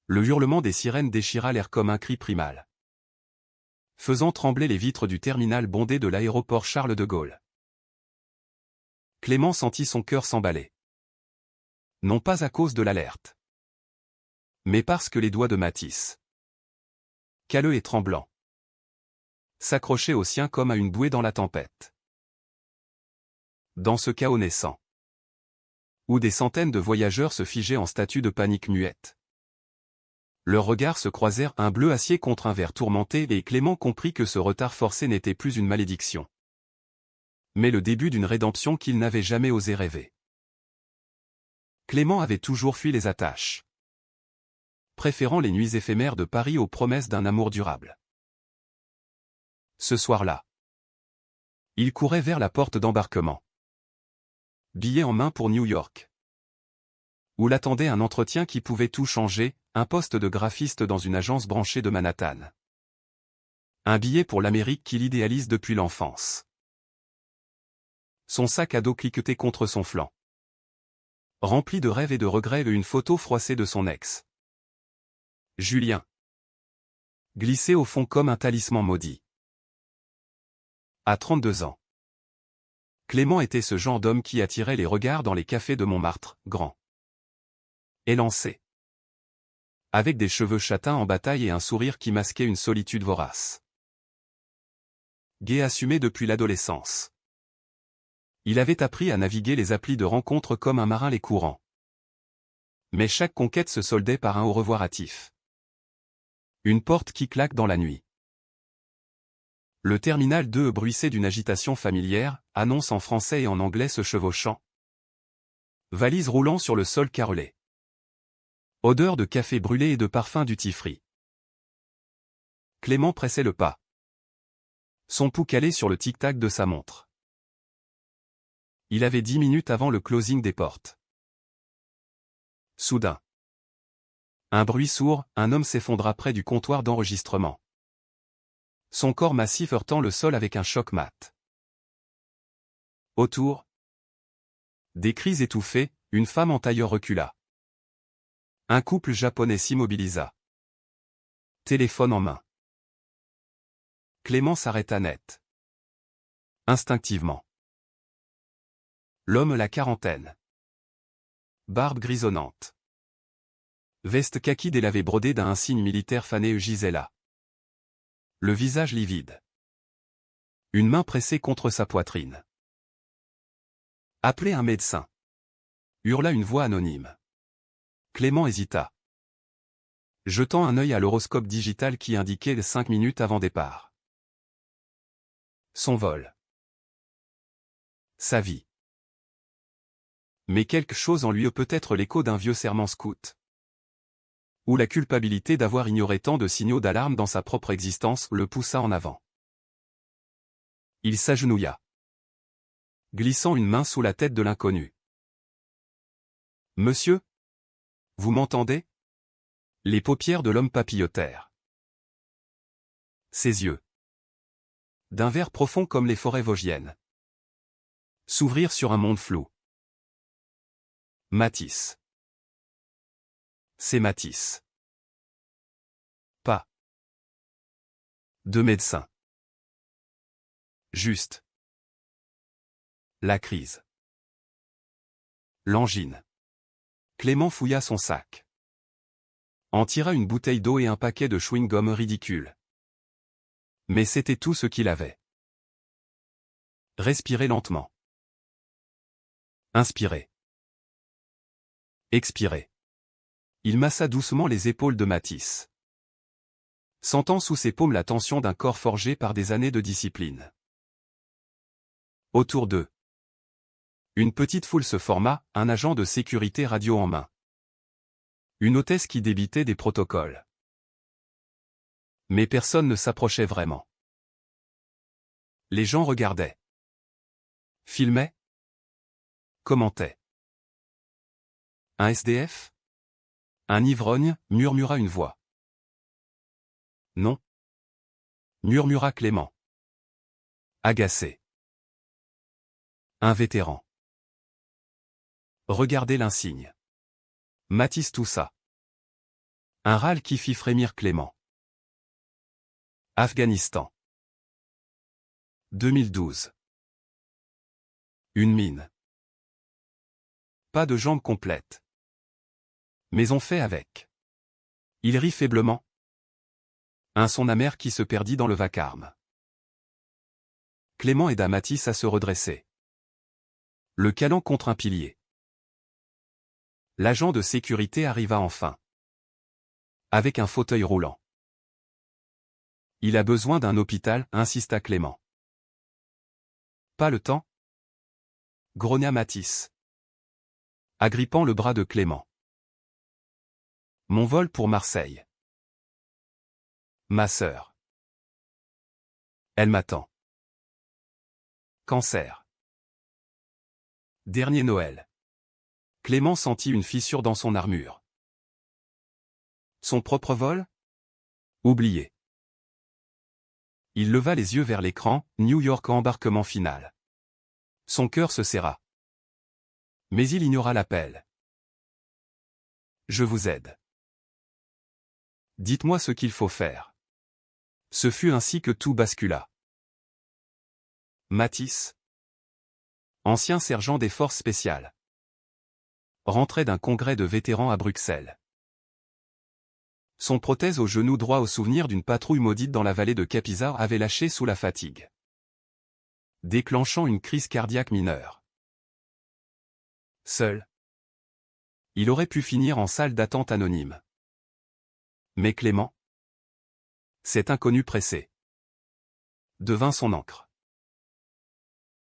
Le hurlement des sirènes déchira l'air comme un cri primal, faisant trembler les vitres du terminal bondé de l'aéroport Charles de Gaulle. Clément sentit son cœur s'emballer. Non pas à cause de l'alerte, mais parce que les doigts de Mathis, calleux et tremblants, s'accrochaient aux siens comme à une bouée dans la tempête. Dans ce chaos naissant, où des centaines de voyageurs se figeaient en statue de panique muette, leurs regards se croisèrent, un bleu acier contre un vert tourmenté, et Clément comprit que ce retard forcé n'était plus une malédiction, mais le début d'une rédemption qu'il n'avait jamais osé rêver. Clément avait toujours fui les attaches, préférant les nuits éphémères de Paris aux promesses d'un amour durable. Ce soir-là, il courait vers la porte d'embarquement, billet en main pour New York, où l'attendait un entretien qui pouvait tout changer, un poste de graphiste dans une agence branchée de Manhattan. Un billet pour l'Amérique qu'il idéalise depuis l'enfance. Son sac à dos cliquetait contre son flanc, rempli de rêves et de regrets, et une photo froissée de son ex, Julien, glissé au fond comme un talisman maudit. À 32 ans, Clément était ce genre d'homme qui attirait les regards dans les cafés de Montmartre, grand, élancé, avec des cheveux châtains en bataille et un sourire qui masquait une solitude vorace. Gai assumé depuis l'adolescence, il avait appris à naviguer les applis de rencontres comme un marin les courants. Mais chaque conquête se soldait par un au revoir hâtif. Une porte qui claque dans la nuit. Le terminal 2 bruissait d'une agitation familière, annonce en français et en anglais se chevauchant. Valise roulant sur le sol carrelé. Odeur de café brûlé et de parfum duty free. Clément pressait le pas, son pouls calé sur le tic-tac de sa montre. Il avait 10 minutes avant le closing des portes. Soudain, un bruit sourd, un homme s'effondra près du comptoir d'enregistrement, son corps massif heurtant le sol avec un choc mat. Autour, des cris étouffés, une femme en tailleur recula. Un couple japonais s'immobilisa, téléphone en main. Clément s'arrêta net, instinctivement. L'homme la quarantaine. Barbe grisonnante. Veste kaki délavée brodée d'un insigne militaire fané gisait là. Le visage livide. Une main pressée contre sa poitrine. Appelez un médecin, hurla une voix anonyme. Clément hésita, jetant un œil à l'horoscope digital qui indiquait les 5 minutes avant départ. Son vol. Sa vie. Mais quelque chose en lui, peut-être l'écho d'un vieux serment scout. Ou la culpabilité d'avoir ignoré tant de signaux d'alarme dans sa propre existence le poussa en avant. Il s'agenouilla, glissant une main sous la tête de l'inconnu. « Monsieur ? Vous m'entendez » Les paupières de l'homme papillotèrent. Ses yeux, d'un vert profond comme les forêts vosgiennes, s'ouvrirent sur un monde flou. Mathis. C'est Mathis. Pas de médecin. Juste la crise. L'angine. Clément fouilla son sac, en tira une bouteille d'eau et un paquet de chewing-gum ridicule. Mais c'était tout ce qu'il avait. Respirez lentement. Inspirez. Expirez. Il massa doucement les épaules de Mathis, sentant sous ses paumes la tension d'un corps forgé par des années de discipline. Autour d'eux, une petite foule se forma, un agent de sécurité radio en main. Une hôtesse qui débitait des protocoles. Mais personne ne s'approchait vraiment. Les gens regardaient, filmaient, commentaient. Un SDF ? Un ivrogne, murmura une voix. Non, murmura Clément, agacé. Un vétéran. Regardez l'insigne. Mathis toussa. Un râle qui fit frémir Clément. Afghanistan. 2012. Une mine. Pas de jambes complètes. Mais on fait avec. Il rit faiblement. Un son amer qui se perdit dans le vacarme. Clément aida Mathis à se redresser. Le calant contre un pilier. L'agent de sécurité arriva enfin. Avec un fauteuil roulant. Il a besoin d'un hôpital, insista Clément. Pas le temps? Grogna Mathis. Agrippant le bras de Clément. Mon vol pour Marseille. Ma sœur. Elle m'attend. Cancer. Dernier Noël. Clément sentit une fissure dans son armure. Son propre vol? Oublié. Il leva les yeux vers l'écran, New York embarquement final. Son cœur se serra. Mais il ignora l'appel. Je vous aide. Dites-moi ce qu'il faut faire. Ce fut ainsi que tout bascula. Mathis, ancien sergent des forces spéciales, rentrait d'un congrès de vétérans à Bruxelles. Son prothèse au genou droit au souvenir d'une patrouille maudite dans la vallée de Capizar avait lâché sous la fatigue, déclenchant une crise cardiaque mineure. Seul, il aurait pu finir en salle d'attente anonyme. Mais Clément, cet inconnu pressé, devint son ancre.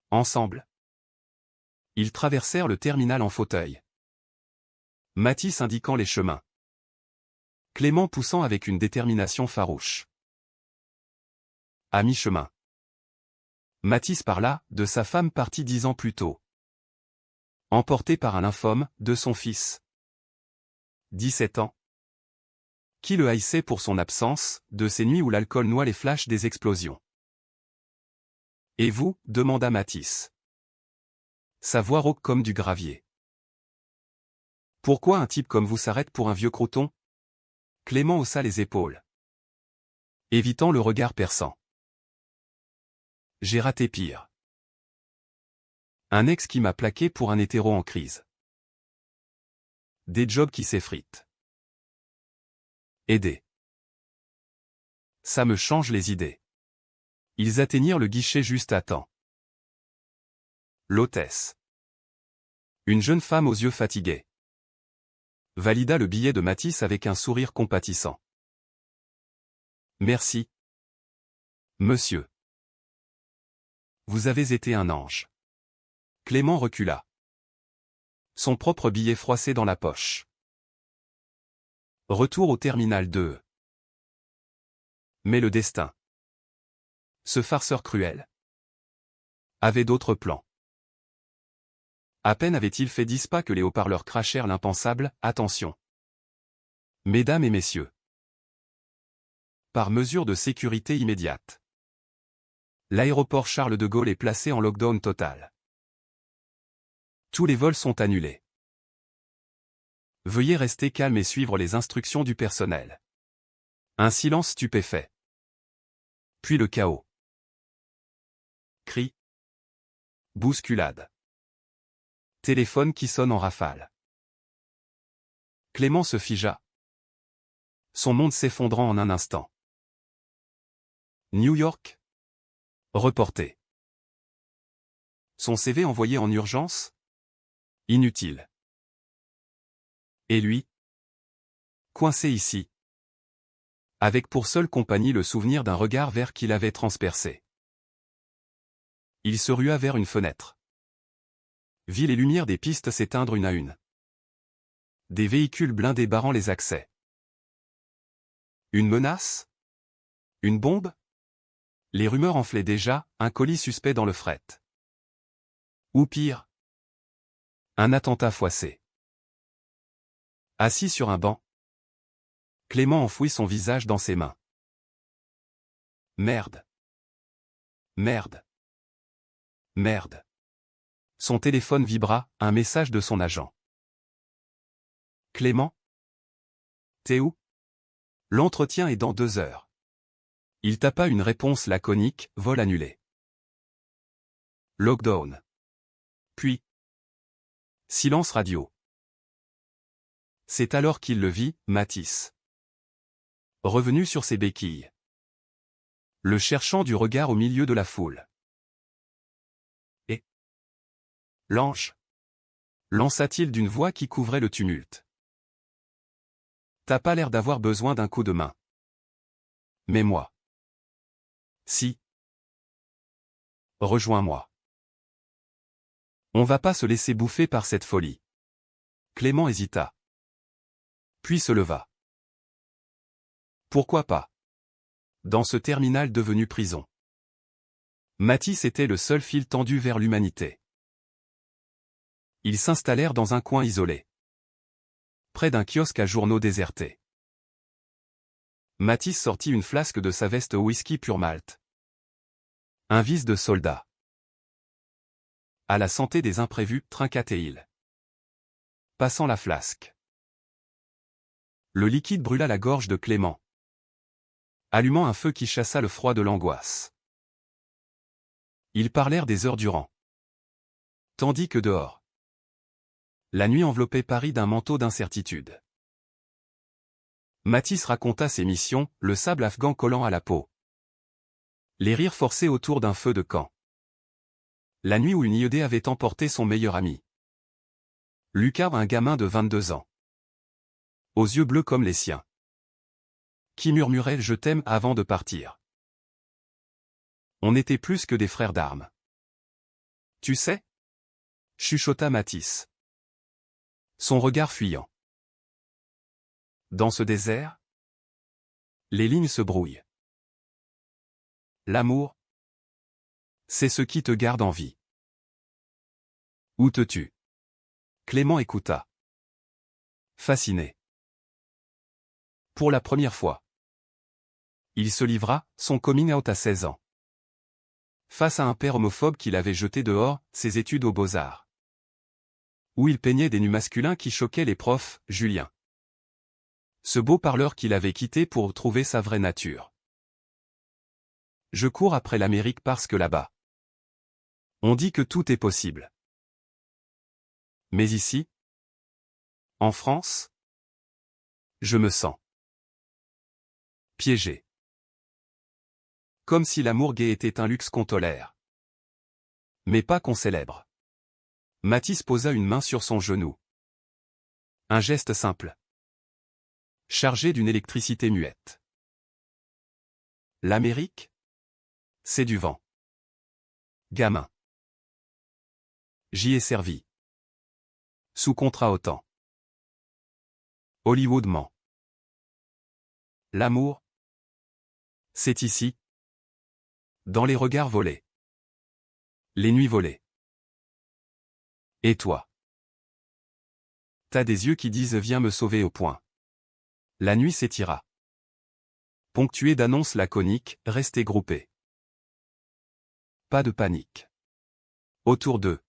Ensemble, ils traversèrent le terminal en fauteuil. Mathis indiquant les chemins. Clément poussant avec une détermination farouche. À mi-chemin. Mathis parla de sa femme partie 10 ans plus tôt. Emporté par un lymphome, de son fils. 17 ans. Qui le haïssait pour son absence, de ces nuits où l'alcool noie les flashs des explosions. Et vous, demanda Mathis. Sa voix rauque comme du gravier. Pourquoi un type comme vous s'arrête pour un vieux crouton? Clément haussa les épaules, évitant le regard perçant. J'ai raté pire. Un ex qui m'a plaqué pour un hétéro en crise. Des jobs qui s'effritent. Aider. Ça me change les idées. Ils atteignirent le guichet juste à temps. L'hôtesse. Une jeune femme aux yeux fatigués. Valida le billet de Mathis avec un sourire compatissant. Merci. Monsieur. Vous avez été un ange. Clément recula. Son propre billet froissé dans la poche. Retour au terminal 2. Mais le destin. Ce farceur cruel. Avait d'autres plans. À peine avait-il fait 10 pas que les haut-parleurs crachèrent l'impensable, attention. Mesdames et messieurs. Par mesure de sécurité immédiate. L'aéroport Charles de Gaulle est placé en lockdown total. Tous les vols sont annulés. Veuillez rester calme et suivre les instructions du personnel. Un silence stupéfait. Puis le chaos. Cris. Bousculade. Téléphone qui sonne en rafale. Clément se figea. Son monde s'effondrant en un instant. New York. Reporté. Son CV envoyé en urgence? Inutile. Et lui? Coincé ici. Avec pour seule compagnie le souvenir d'un regard vert qui l'avait transpercé. Il se rua vers une fenêtre. Vit les lumières des pistes s'éteindre une à une. Des véhicules blindés barrant les accès. Une menace? Une bombe? Les rumeurs enflaient déjà, un colis suspect dans le fret. Ou pire. Un attentat foissé. Assis sur un banc. Clément enfouit son visage dans ses mains. Merde. Merde. Merde. Son téléphone vibra, un message de son agent. Clément? T'es où? L'entretien est dans 2 heures. Il tapa une réponse laconique, vol annulé. Lockdown. Puis. Silence radio. C'est alors qu'il le vit, Matisse. Revenu sur ses béquilles. Le cherchant du regard au milieu de la foule. Et l'ange, lança-t-il d'une voix qui couvrait le tumulte. T'as pas l'air d'avoir besoin d'un coup de main. Mais moi. Si. Rejoins-moi. On va pas se laisser bouffer par cette folie. Clément hésita. Puis se leva. Pourquoi pas? Dans ce terminal devenu prison. Matisse était le seul fil tendu vers l'humanité. Ils s'installèrent dans un coin isolé. Près d'un kiosque à journaux déserté. Matisse sortit une flasque de sa veste au whisky pur malt. Un vice de soldat. À la santé des imprévus, trinquait-il. Passant la flasque. Le liquide brûla la gorge de Clément. Allumant un feu qui chassa le froid de l'angoisse. Ils parlèrent des heures durant. Tandis que dehors. La nuit enveloppait Paris d'un manteau d'incertitude. Matisse raconta ses missions, le sable afghan collant à la peau. Les rires forcés autour d'un feu de camp. La nuit où une IED avait emporté son meilleur ami. Lucas, un gamin de 22 ans. Aux yeux bleus comme les siens. Qui murmurait « Je t'aime » avant de partir. On était plus que des frères d'armes. Tu sais? Chuchota Matisse. Son regard fuyant. Dans ce désert, les lignes se brouillent. L'amour, c'est ce qui te garde en vie. Ou te tue. Clément écouta. Fasciné. Pour la première fois. Il se livra, son coming out à 16 ans. Face à un père homophobe qu'il avait jeté dehors, ses études aux Beaux-Arts. Où il peignait des nus masculins qui choquaient les profs, Julien. Ce beau parleur qu'il avait quitté pour trouver sa vraie nature. Je cours après l'Amérique parce que là-bas. On dit que tout est possible. Mais ici, en France, je me sens piégé. Comme si l'amour gay était un luxe qu'on tolère. Mais pas qu'on célèbre. Matisse posa une main sur son genou. Un geste simple. Chargé d'une électricité muette. L'Amérique? C'est du vent. Gamin. J'y ai servi. Sous contrat autant. Hollywood ment. L'amour? C'est ici. Dans les regards volés. Les nuits volées. Et toi? T'as des yeux qui disent viens me sauver au point. La nuit s'étira. Ponctuée d'annonces laconiques, restez groupés. Pas de panique. Autour d'eux.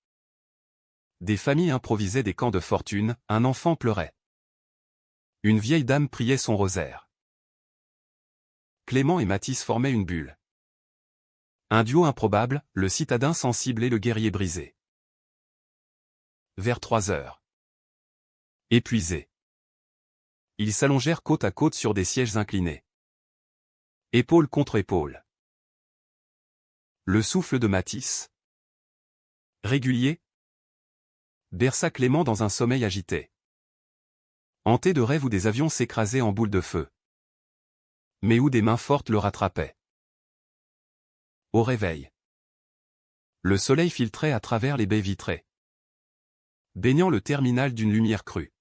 Des familles improvisaient des camps de fortune, un enfant pleurait. Une vieille dame priait son rosaire. Clément et Matisse formaient une bulle. Un duo improbable, le citadin sensible et le guerrier brisé. Vers 3 heures. Épuisés. Ils s'allongèrent côte à côte sur des sièges inclinés. Épaule contre épaule. Le souffle de Matisse. Régulier. Berça Clément dans un sommeil agité. Hanté de rêves où des avions s'écrasaient en boules de feu. Mais où des mains fortes le rattrapaient. Au réveil. Le soleil filtrait à travers les baies vitrées. Baignant le terminal d'une lumière crue.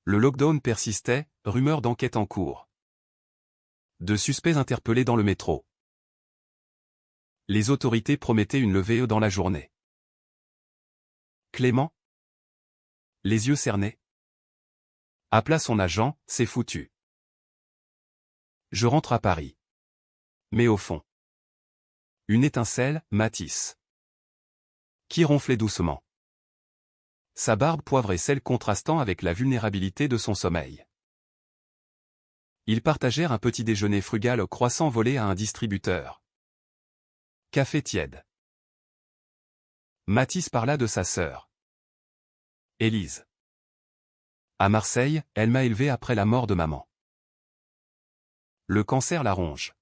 Le lockdown persistait, rumeur d'enquête en cours. De suspects interpellés dans le métro. Les autorités promettaient une levée dans la journée. Clément? Les yeux cernés. Appela son agent, c'est foutu. Je rentre à Paris. Mais au fond. Une étincelle, Matisse. Qui ronflait doucement. Sa barbe poivrée, celle contrastant avec la vulnérabilité de son sommeil. Ils partagèrent un petit déjeuner frugal au croissant volé à un distributeur. Café tiède. Mathis parla de sa sœur. Élise. À Marseille, elle m'a élevé après la mort de maman. Le cancer la ronge.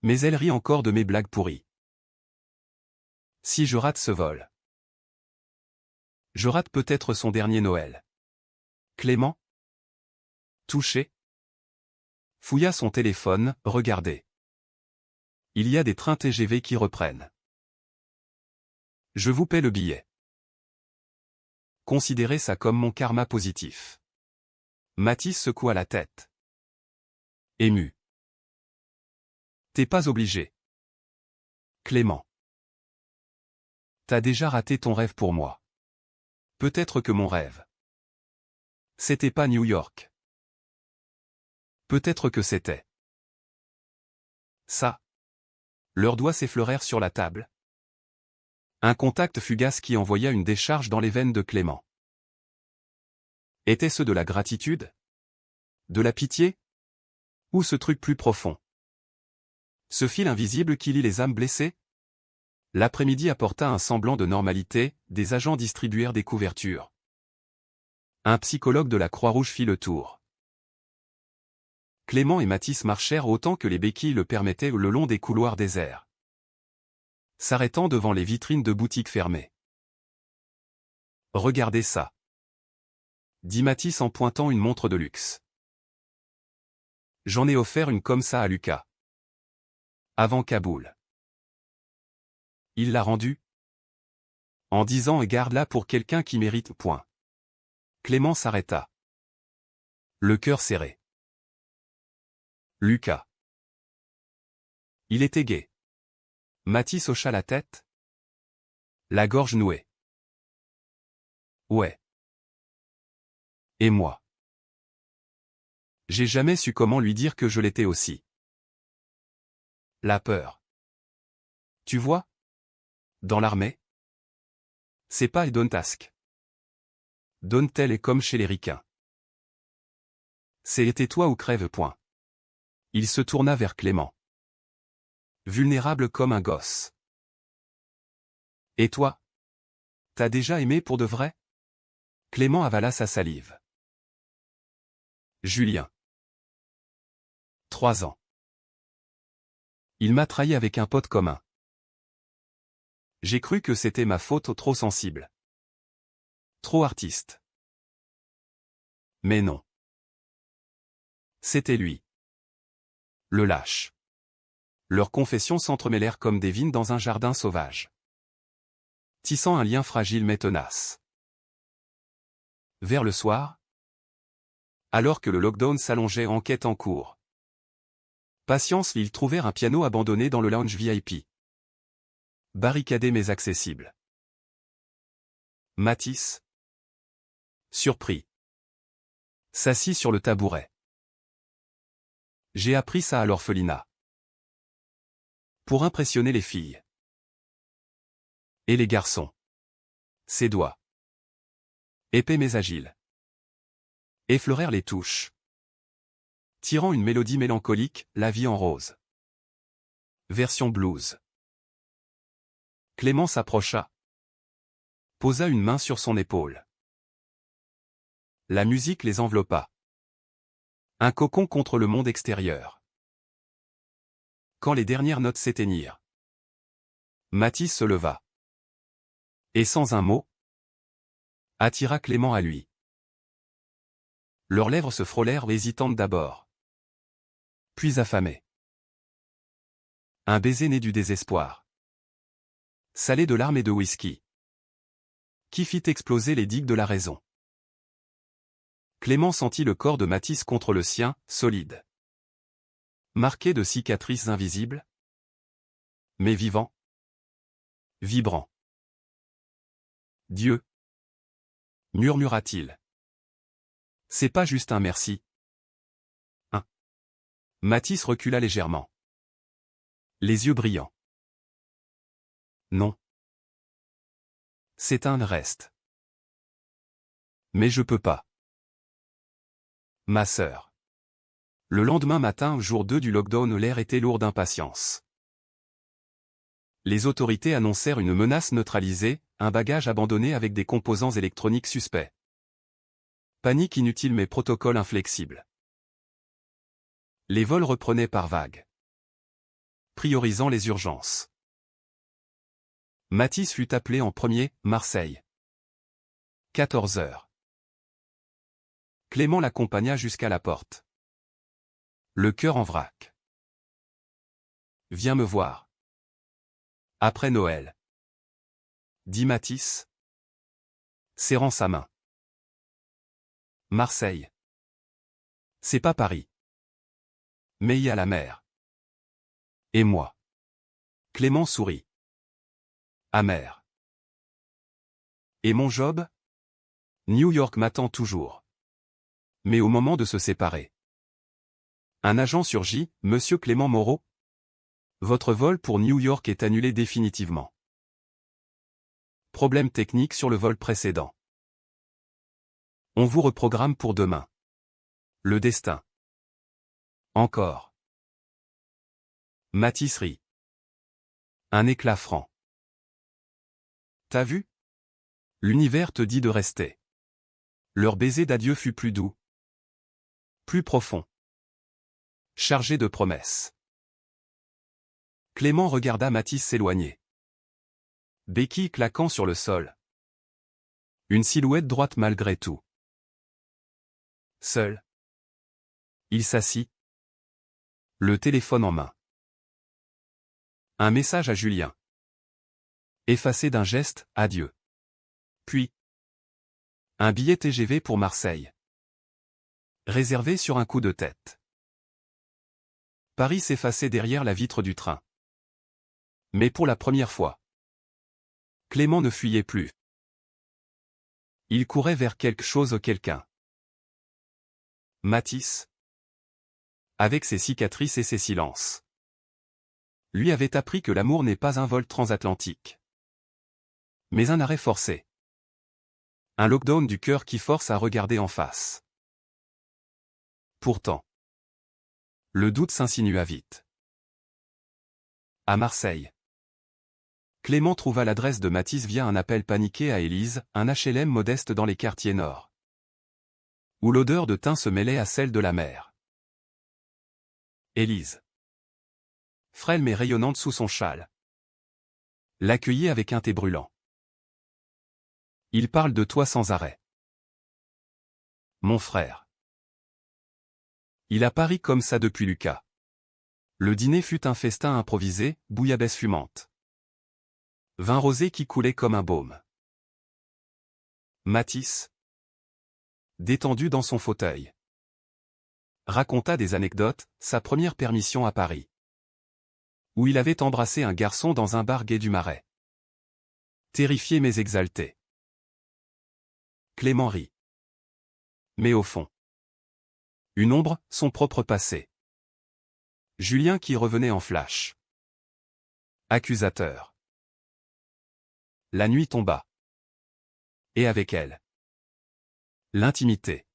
Mais elle rit encore de mes blagues pourries. Si je rate ce vol. Je rate peut-être son dernier Noël. Clément? Touché? Fouilla son téléphone, regardez. Il y a des trains TGV qui reprennent. Je vous paie le billet. Considérez ça comme mon karma positif. Mathis secoua la tête. Ému. T'es pas obligé. Clément. T'as déjà raté ton rêve pour moi. Peut-être que mon rêve. C'était pas New York. Peut-être que c'était. Ça. Leurs doigts s'effleurèrent sur la table. Un contact fugace qui envoya une décharge dans les veines de Clément. Était-ce de la gratitude? De la pitié? Ou ce truc plus profond? Ce fil invisible qui lie les âmes blessées? L'après-midi apporta un semblant de normalité, des agents distribuèrent des couvertures. Un psychologue de la Croix-Rouge fit le tour. Clément et Mathis marchèrent autant que les béquilles le permettaient le long des couloirs déserts, s'arrêtant devant les vitrines de boutiques fermées. « Regardez ça !» dit Mathis en pointant une montre de luxe. « J'en ai offert une comme ça à Lucas. Avant Kaboul. Il l'a rendue. En disant garde-la pour quelqu'un qui mérite. Point. » Clément s'arrêta. Le cœur serré. Lucas. Il était gai. Mathis hocha la tête. La gorge nouée. Ouais. Et moi. J'ai jamais su comment lui dire que je l'étais aussi. La peur. Tu vois? Dans l'armée? C'est pas Don't ask. Don't tell est comme chez les ricains. C'est tais-toi ou crève. Point. Il se tourna vers Clément. Vulnérable comme un gosse. Et toi? T'as déjà aimé pour de vrai? Clément avala sa salive. Julien. 3 ans. Il m'a trahi avec un pote commun. J'ai cru que c'était ma faute, trop sensible. Trop artiste. Mais non. C'était lui. Le lâche. Leurs confessions s'entremêlèrent comme des vignes dans un jardin sauvage, tissant un lien fragile mais tenace. Vers le soir, alors que le lockdown s'allongeait, enquête en cours. Patience, ils trouvèrent un piano abandonné dans le lounge VIP. Barricadé mais accessible. Mathis, surpris, s'assit sur le tabouret. J'ai appris ça à l'orphelinat. Pour impressionner les filles. Et les garçons. Ses doigts. Épais mais agiles. Effleurèrent les touches. Tirant une mélodie mélancolique, La vie en rose. Version blues. Clément s'approcha. Posa une main sur son épaule. La musique les enveloppa. Un cocon contre le monde extérieur. Quand les dernières notes s'éteignirent, Mathis se leva. Et sans un mot, attira Clément à lui. Leurs lèvres se frôlèrent, hésitantes d'abord, puis affamées. Un baiser né du désespoir. Salé de larmes et de whisky. Qui fit exploser les digues de la raison. Clément sentit le corps de Mathis contre le sien, solide. Marqué de cicatrices invisibles. Mais vivant. Vibrant. Dieu. Murmura-t-il. C'est pas juste un merci. Mathis recula légèrement. Les yeux brillants. Non. C'est un reste. Mais je peux pas. Ma sœur. Le lendemain matin, jour 2 du lockdown, l'air était lourd d'impatience. Les autorités annoncèrent une menace neutralisée, un bagage abandonné avec des composants électroniques suspects. Panique inutile mais protocole inflexible. Les vols reprenaient par vagues, priorisant les urgences. Matisse fut appelé en premier, Marseille. 14 heures. Clément l'accompagna jusqu'à la porte. Le cœur en vrac. Viens me voir. Après Noël. Dit Matisse, serrant sa main. Marseille. C'est pas Paris. Mais il y a la mer. Et moi. Clément sourit. Amer. Et mon job? New York m'attend toujours. Mais au moment de se séparer. Un agent surgit, Monsieur Clément Moreau. Votre vol pour New York est annulé définitivement. Problème technique sur le vol précédent. On vous reprogramme pour demain. Le destin. Encore. Matisse rit. Un éclat franc. T'as vu? L'univers te dit de rester. Leur baiser d'adieu fut plus doux. Plus profond. Chargé de promesses. Clément regarda Matisse s'éloigner. Béquille claquant sur le sol. Une silhouette droite malgré tout. Seul. Il s'assit. Le téléphone en main. Un message à Julien. Effacé d'un geste, adieu. Puis. Un billet TGV pour Marseille. Réservé sur un coup de tête. Paris s'effaçait derrière la vitre du train. Mais pour la première fois. Clément ne fuyait plus. Il courait vers quelque chose ou quelqu'un. Matisse. Avec ses cicatrices et ses silences. Lui avait appris que l'amour n'est pas un vol transatlantique. Mais un arrêt forcé. Un lockdown du cœur qui force à regarder en face. Pourtant. Le doute s'insinua vite. À Marseille. Clément trouva l'adresse de Matisse via un appel paniqué à Élise, un HLM modeste dans les quartiers nord. Où l'odeur de thym se mêlait à celle de la mer. Élise. Frêle mais rayonnante sous son châle. L'accueillit avec un thé brûlant. Il parle de toi sans arrêt. Mon frère. Il a pari comme ça depuis Lucas. Le dîner fut un festin improvisé, bouillabaisse fumante. Vin rosé qui coulait comme un baume. Matisse. Détendu dans son fauteuil. Raconta des anecdotes, sa première permission à Paris. Où il avait embrassé un garçon dans un bar gai du Marais. Terrifié mais exalté. Clément rit. Mais au fond. Une ombre, son propre passé. Julien qui revenait en flash. Accusateur. La nuit tomba. Et avec elle. L'intimité.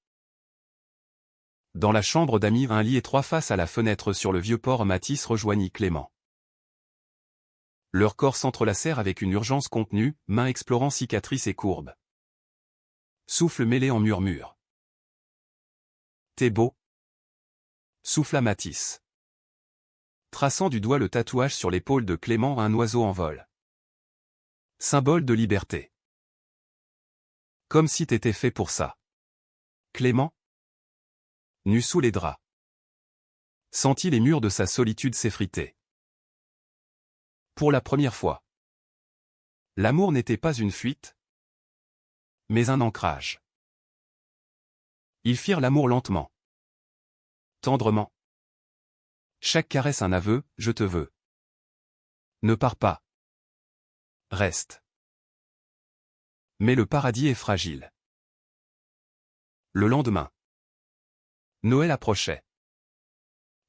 Dans la chambre d'amis, un lit étroit face à la fenêtre sur le vieux port, Matisse rejoignit Clément. Leurs corps s'entrelacèrent avec une urgence contenue, mains explorant cicatrices et courbes. Souffle mêlé en murmure. T'es beau. Souffla Matisse. Traçant du doigt le tatouage sur l'épaule de Clément, un oiseau en vol. Symbole de liberté. Comme si t'étais fait pour ça. Clément, nu sous les draps, sentit les murs de sa solitude s'effriter. Pour la première fois. L'amour n'était pas une fuite, mais un ancrage. Ils firent l'amour lentement. Tendrement. Chaque caresse un aveu, je te veux. Ne pars pas. Reste. Mais le paradis est fragile. Le lendemain. Noël approchait.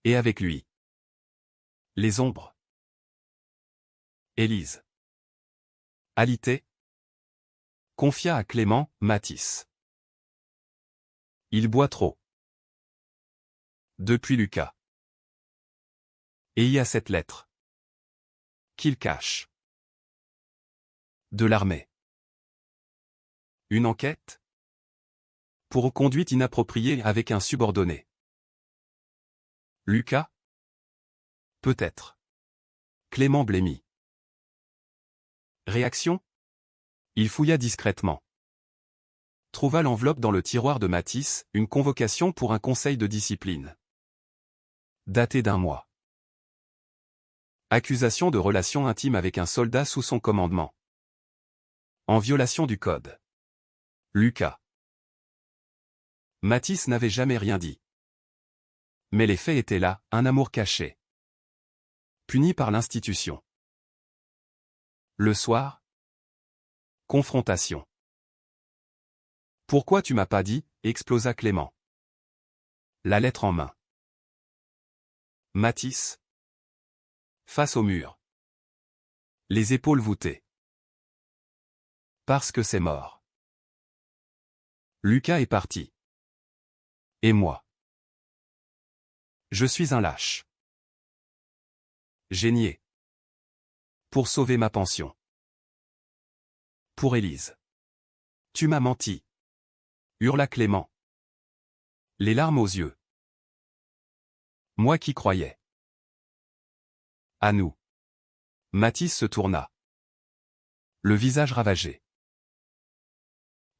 Et avec lui. Les ombres. Élise. Alité. Confia à Clément, Matisse. Il boit trop. Depuis Lucas. Et il y a cette lettre. Qu'il cache. De l'armée. Une enquête? Pour conduite inappropriée avec un subordonné. Lucas? Peut-être. Clément blêmit. Réaction? Il fouilla discrètement. Trouva l'enveloppe dans le tiroir de Mathis, une convocation pour un conseil de discipline. Datée d'1 mois. Accusation de relation intime avec un soldat sous son commandement. En violation du code. Lucas. Mathis n'avait jamais rien dit. Mais les faits étaient là, un amour caché. Puni par l'institution. Le soir? Confrontation. Pourquoi tu m'as pas dit? Explosa Clément. La lettre en main. Mathis. Face au mur. Les épaules voûtées. Parce que c'est mort. Lucas est parti. Et moi? Je suis un lâche. J'ai nié. Pour sauver ma pension. Pour Élise. Tu m'as menti. Hurla Clément. Les larmes aux yeux. Moi qui croyais. À nous. Mathis se tourna. Le visage ravagé.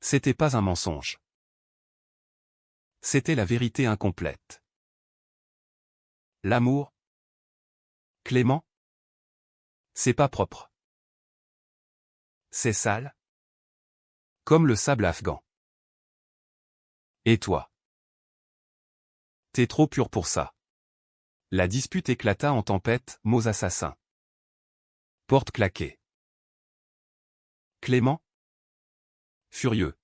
C'était pas un mensonge. C'était la vérité incomplète. L'amour? Clément? C'est pas propre. C'est sale? Comme le sable afghan. Et toi? T'es trop pur pour ça. La dispute éclata en tempête, mots assassins. Porte claquée. Clément? Furieux.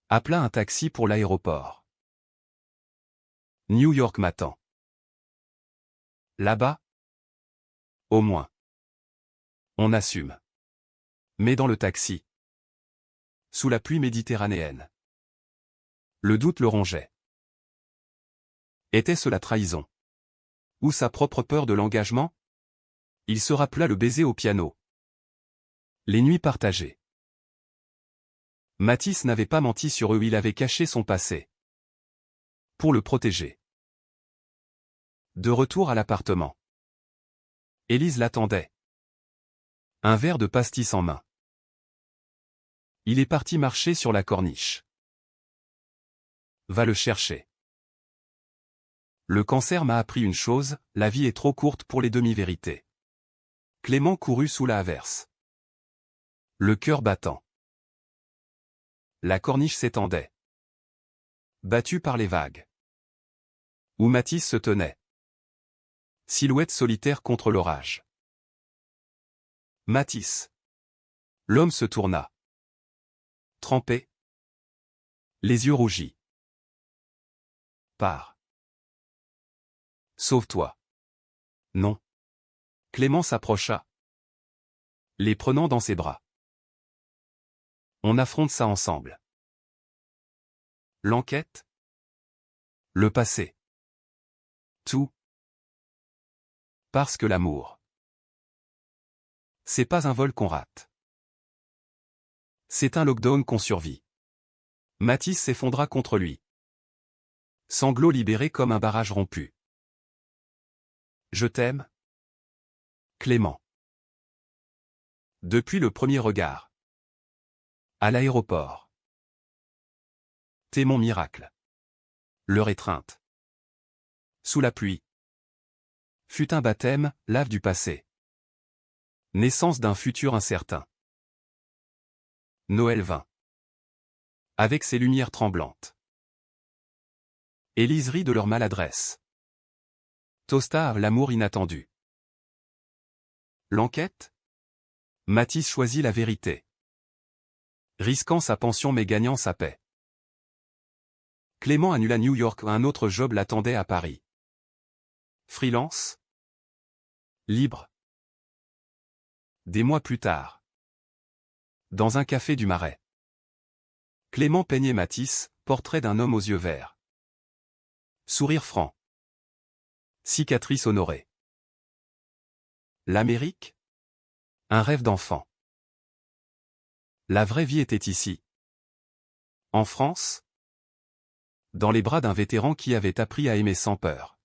Appela un taxi pour l'aéroport. New York m'attend. Là-bas? Au moins. On assume. Mais dans le taxi. Sous la pluie méditerranéenne. Le doute le rongeait. Était-ce la trahison? Ou sa propre peur de l'engagement? Il se rappela le baiser au piano. Les nuits partagées. Mathis n'avait pas menti sur eux, il avait caché son passé. Pour le protéger. De retour à l'appartement. Élise l'attendait. Un verre de pastis en main. Il est parti marcher sur la corniche. Va le chercher. Le cancer m'a appris une chose, la vie est trop courte pour les demi-vérités. Clément courut sous la averse. Le cœur battant. La corniche s'étendait. Battue par les vagues. Où Mathis se tenait. Silhouette solitaire contre l'orage. Mathis. L'homme se tourna. Trempé. Les yeux rougis. Pars. Sauve-toi. Non. Clément s'approcha. Les prenant dans ses bras. On affronte ça ensemble. L'enquête? Le passé. Tout. Parce que l'amour. C'est pas un vol qu'on rate. C'est un lockdown qu'on survit. Mathis s'effondra contre lui. Sanglots libérés comme un barrage rompu. Je t'aime? Clément. Depuis le premier regard. À l'aéroport. T'es mon miracle. Leur étreinte. Sous la pluie. Fut un baptême, lave du passé. Naissance d'un futur incertain. Noël vint. Avec ses lumières tremblantes. Élise rit de leur maladresse. Tosta l'amour inattendu. L'enquête? Mathis choisit la vérité. Risquant sa pension mais gagnant sa paix. Clément annula New York, un autre job l'attendait à Paris. Freelance? Libre? Des mois plus tard. Dans un café du Marais. Clément peignait Mathis, portrait d'un homme aux yeux verts. Sourire franc. Cicatrice honorée. L'Amérique? Un rêve d'enfant. La vraie vie était ici. En France? Dans les bras d'un vétéran qui avait appris à aimer sans peur.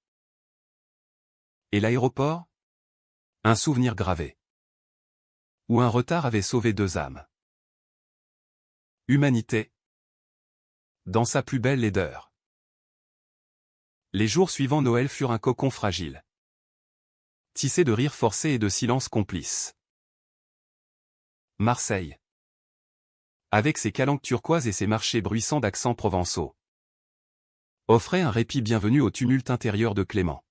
Et l'aéroport? Un souvenir gravé. Où un retard avait sauvé 2 âmes. Humanité. Dans sa plus belle laideur. Les jours suivant Noël furent un cocon fragile. Tissé de rires forcés et de silences complices. Marseille. Avec ses calanques turquoises et ses marchés bruissants d'accents provençaux. Offrait un répit bienvenu au tumulte intérieur de Clément.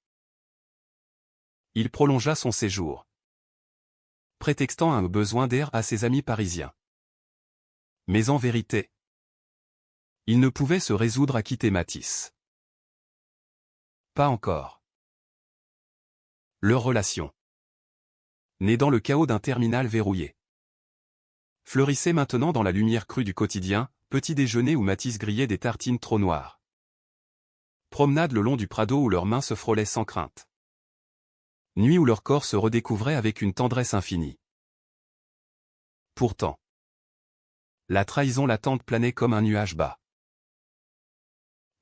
Il prolongea son séjour. Prétextant un besoin d'air à ses amis parisiens. Mais en vérité, il ne pouvait se résoudre à quitter Matisse. Pas encore. Leur relation, née dans le chaos d'un terminal verrouillé, fleurissait maintenant dans la lumière crue du quotidien, petit déjeuner où Matisse grillait des tartines trop noires. Promenade le long du Prado où leurs mains se frôlaient sans crainte. Nuit où leur corps se redécouvrait avec une tendresse infinie. Pourtant, la trahison latente planait comme un nuage bas.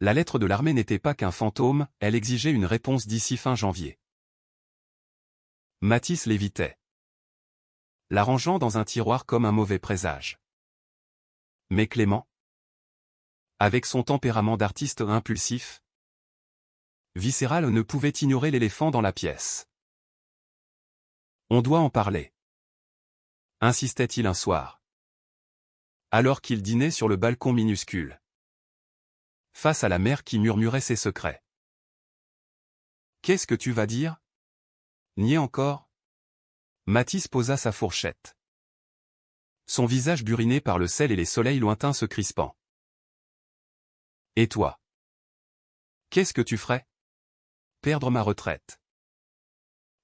La lettre de l'armée n'était pas qu'un fantôme, elle exigeait une réponse d'ici fin janvier. Matisse l'évitait, la rangeant dans un tiroir comme un mauvais présage. Mais Clément, avec son tempérament d'artiste impulsif, viscéral, ne pouvait ignorer l'éléphant dans la pièce. On doit en parler, insistait-il un soir, alors qu'il dînait sur le balcon minuscule, face à la mer qui murmurait ses secrets. Qu'est-ce que tu vas dire? Nier encore? Matisse posa sa fourchette. Son visage buriné par le sel et les soleils lointains se crispant. Et toi? Qu'est-ce que tu ferais? Perdre ma retraite.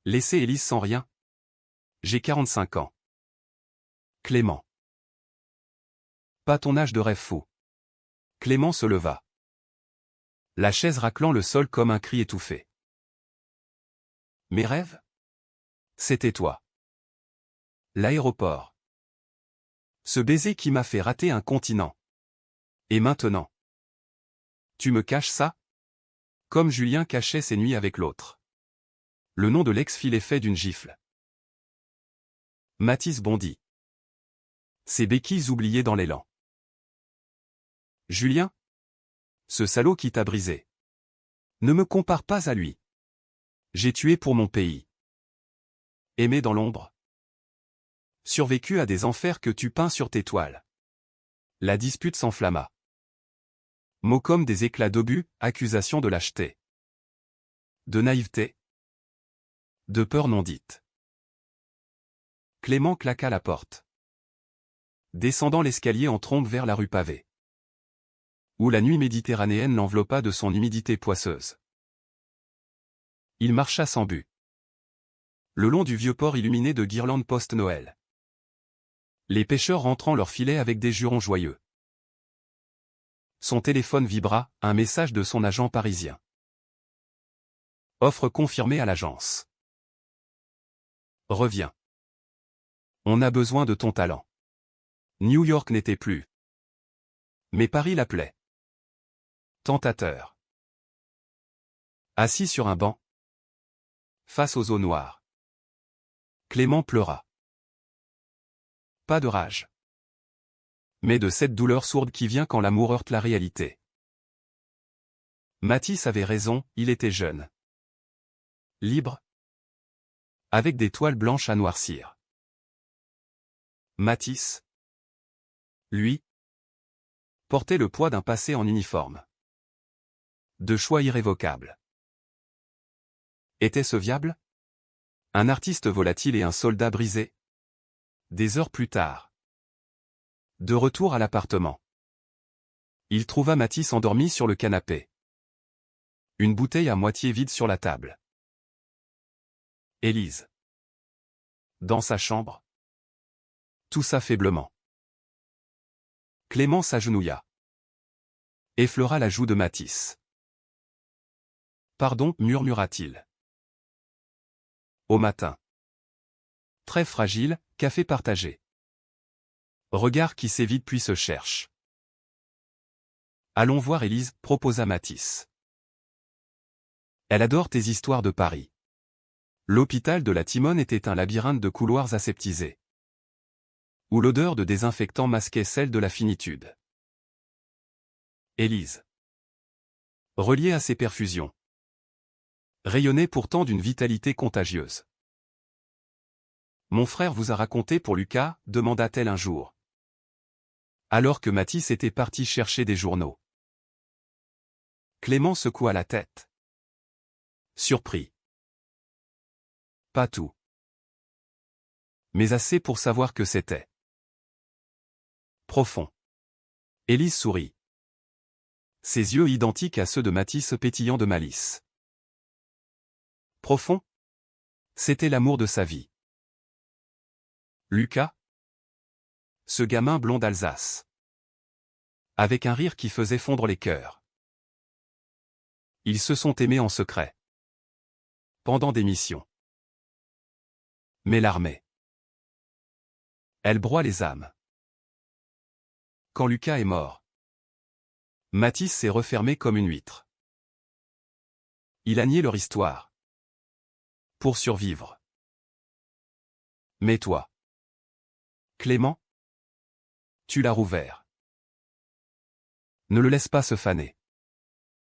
Laisser Élise sans rien? J'ai 45 ans. Clément. Pas ton âge de rêve fou. Clément se leva. La chaise raclant le sol comme un cri étouffé. Mes rêves? C'était toi. L'aéroport. Ce baiser qui m'a fait rater un continent. Et maintenant? Tu me caches ça? Comme Julien cachait ses nuits avec l'autre. Le nom de l'ex fit l'effet d'une gifle. Matisse bondit. Ses béquilles oubliées dans l'élan. Julien? Ce salaud qui t'a brisé. Ne me compare pas à lui. J'ai tué pour mon pays. Aimé dans l'ombre. Survécu à des enfers que tu peins sur tes toiles. La dispute s'enflamma. Mots comme des éclats d'obus, accusations de lâcheté. De naïveté. De peur non dite. Clément claqua la porte. Descendant l'escalier en trombe vers la rue pavée. Où la nuit méditerranéenne l'enveloppa de son humidité poisseuse. Il marcha sans but. Le long du vieux port illuminé de guirlandes post-Noël. Les pêcheurs rentrant leurs filets avec des jurons joyeux. Son téléphone vibra, un message de son agent parisien. Offre confirmée à l'agence. Reviens. On a besoin de ton talent. New York n'était plus. Mais Paris l'appelait. Tentateur. Assis sur un banc. Face aux eaux noires. Clément pleura. Pas de rage. Mais de cette douleur sourde qui vient quand l'amour heurte la réalité. Matisse avait raison, il était jeune. Libre. Avec des toiles blanches à noircir. Matisse. Lui. Portait le poids d'un passé en uniforme. De choix irrévocables. Était-ce viable? Un artiste volatile et un soldat brisé? Des heures plus tard. De retour à l'appartement. Il trouva Matisse endormi sur le canapé. Une bouteille à moitié vide sur la table. Élise. Dans sa chambre. Toussa faiblement. Clément s'agenouilla. Effleura la joue de Matisse. Pardon, murmura-t-il. Au matin. Très fragile, café partagé. Regard qui s'évite puis se cherche. Allons voir Élise, proposa Mathis. Elle adore tes histoires de Paris. L'hôpital de la Timone était un labyrinthe de couloirs aseptisés, où l'odeur de désinfectant masquait celle de la finitude. Élise. Reliée à ses perfusions. Rayonnait pourtant d'une vitalité contagieuse. Mon frère vous a raconté pour Lucas, demanda-t-elle un jour. Alors que Mathis était parti chercher des journaux. Clément secoua la tête. Surpris. Pas tout. Mais assez pour savoir que c'était profond. Élise sourit. Ses yeux identiques à ceux de Mathis pétillants de malice. Profond? C'était l'amour de sa vie. Lucas? Ce gamin blond d'Alsace. Avec un rire qui faisait fondre les cœurs. Ils se sont aimés en secret. Pendant des missions. Mais l'armée. Elle broie les âmes. Quand Lucas est mort, Mathis s'est refermé comme une huître. Il a nié leur histoire. Pour survivre. Mais toi, Clément, tu l'as rouvert. Ne le laisse pas se faner.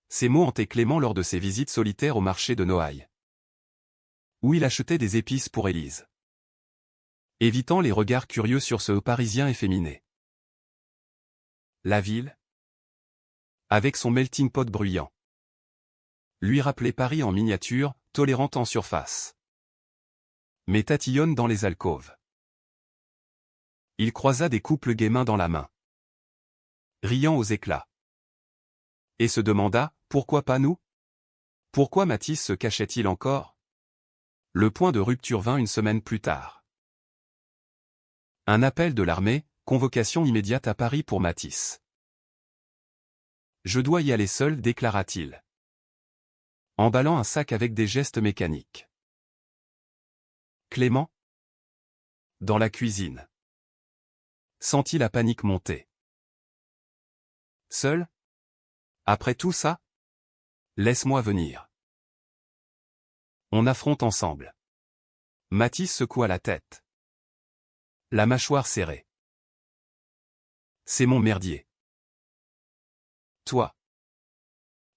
Ces mots hantaient Clément lors de ses visites solitaires au marché de Noailles, où il achetait des épices pour Élise, évitant les regards curieux sur ce Parisien efféminé. La ville, avec son melting pot bruyant, lui rappelait Paris en miniature, tolérante en surface, mais tatillonne dans les alcôves. Il croisa des couples gais main dans la main, riant aux éclats, et se demanda, pourquoi pas nous? Pourquoi Mathis se cachait-il encore? Le point de rupture vint une semaine plus tard. Un appel de l'armée, convocation immédiate à Paris pour Mathis. Je dois y aller seul, déclara-t-il, emballant un sac avec des gestes mécaniques. Clément? Dans la cuisine. Sentit la panique monter. Seul? Après tout ça? Laisse-moi venir. On affronte ensemble. Mathis secoua la tête, la mâchoire serrée. C'est mon merdier. Toi,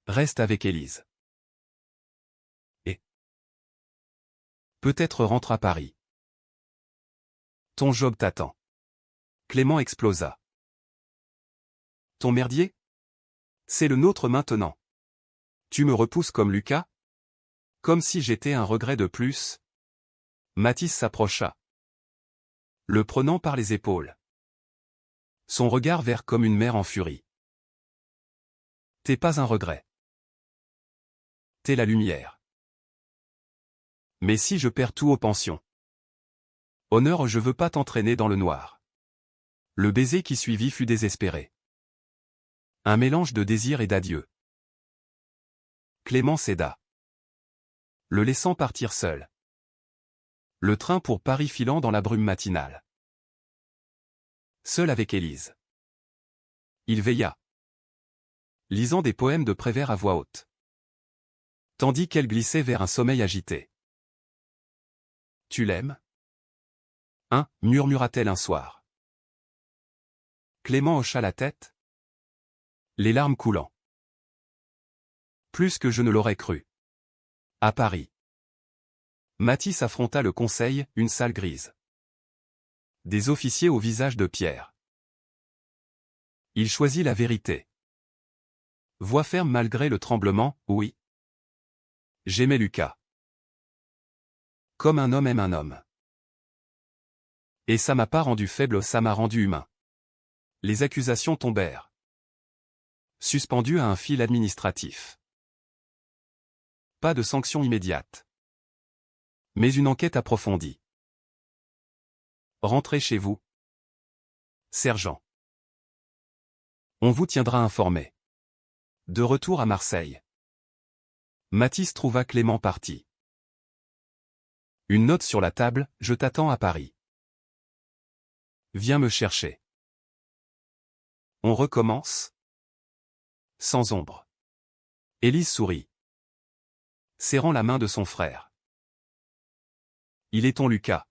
reste avec Élise. Et peut-être rentre à Paris. Ton job t'attend. Clément explosa. Ton merdier? C'est le nôtre maintenant. Tu me repousses comme Lucas? Comme si j'étais un regret de plus? Mathis s'approcha, le prenant par les épaules. Son regard vert comme une mer en furie. T'es pas un regret. T'es la lumière. Mais si je perds tout aux pensions. Honneur, je veux pas t'entraîner dans le noir. Le baiser qui suivit fut désespéré. Un mélange de désir et d'adieu. Clément céda, le laissant partir seul. Le train pour Paris filant dans la brume matinale. Seul avec Élise. Il veilla, lisant des poèmes de Prévert à voix haute, tandis qu'elle glissait vers un sommeil agité. Tu l'aimes? Hein, murmura-t-elle un soir. Clément hocha la tête, les larmes coulant. Plus que je ne l'aurais cru. À Paris. Mathis affronta le conseil, une salle grise. Des officiers au visage de pierre. Il choisit la vérité. Voix ferme malgré le tremblement, oui. J'aimais Lucas. Comme un homme aime un homme. Et ça m'a pas rendu faible, ça m'a rendu humain. Les accusations tombèrent. Suspendues à un fil administratif. Pas de sanction immédiate. Mais une enquête approfondie. Rentrez chez vous. Sergent. On vous tiendra informé. De retour à Marseille. Mathis trouva Clément parti. Une note sur la table, je t'attends à Paris. Viens me chercher. On recommence? Sans ombre. Élise sourit, serrant la main de son frère. Il est ton Lucas.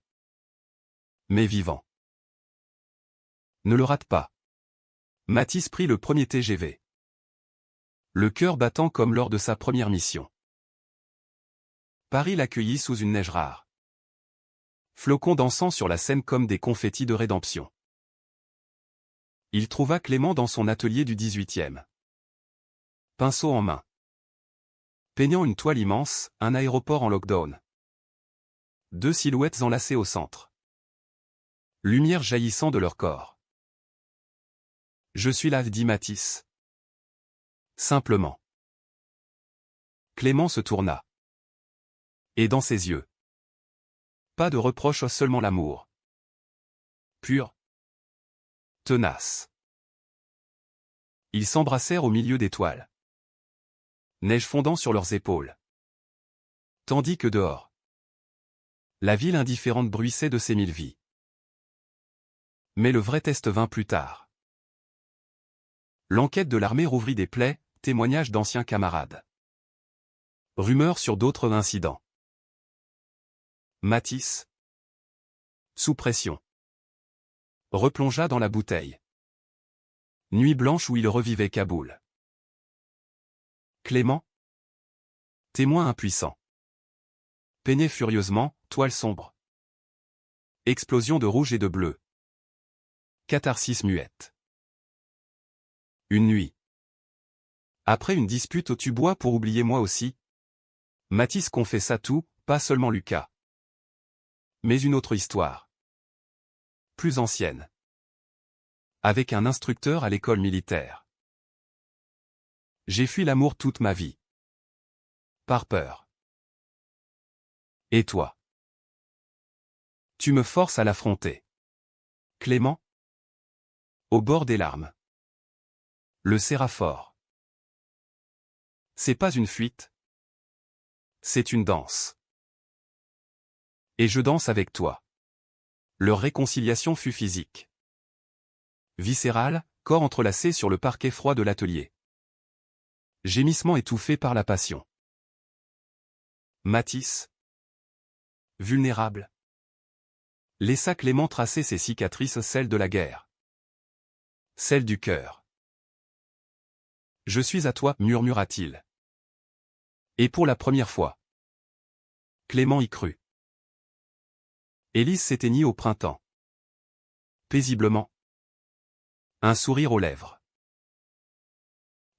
Mais vivant. Ne le rate pas. Mathis prit le premier TGV. Le cœur battant comme lors de sa première mission. Paris l'accueillit sous une neige rare. Flocons dansant sur la scène comme des confettis de rédemption. Il trouva Clément dans son atelier du 18e. Pinceau en main. Peignant une toile immense, un aéroport en lockdown. Deux silhouettes enlacées au centre. Lumière jaillissant de leur corps. Je suis là, dit Mathis. Simplement. Clément se tourna. Et dans ses yeux. Pas de reproche, seulement l'amour. Pur. Tenace. Ils s'embrassèrent au milieu des toiles. Neige fondant sur leurs épaules. Tandis que dehors. La ville indifférente bruissait de ses mille vies. Mais le vrai test vint plus tard. L'enquête de l'armée rouvrit des plaies, témoignages d'anciens camarades. Rumeurs sur d'autres incidents. Mathis, sous pression, replongea dans la bouteille. Nuit blanche où il revivait Kaboul. Clément, témoin impuissant. Peignait furieusement, toile sombre. Explosion de rouge et de bleu. Catharsis muette. Une nuit. Après une dispute, tu bois pour oublier moi aussi. Mathis confessa tout, pas seulement Lucas. Mais une autre histoire. Plus ancienne. Avec un instructeur à l'école militaire. J'ai fui l'amour toute ma vie. Par peur. Et toi? Tu me forces à l'affronter. Clément? Au bord des larmes. Le serra fort. C'est pas une fuite. C'est une danse. Et je danse avec toi. Leur réconciliation fut physique. Viscérale, corps entrelacé sur le parquet froid de l'atelier. Gémissement étouffé par la passion. Mathis, vulnérable, laissa Clément tracer ses cicatrices, celles de la guerre. Celles du cœur. Je suis à toi, murmura-t-il. Et pour la première fois. Clément y crut. Élise s'éteignit au printemps. Paisiblement. Un sourire aux lèvres.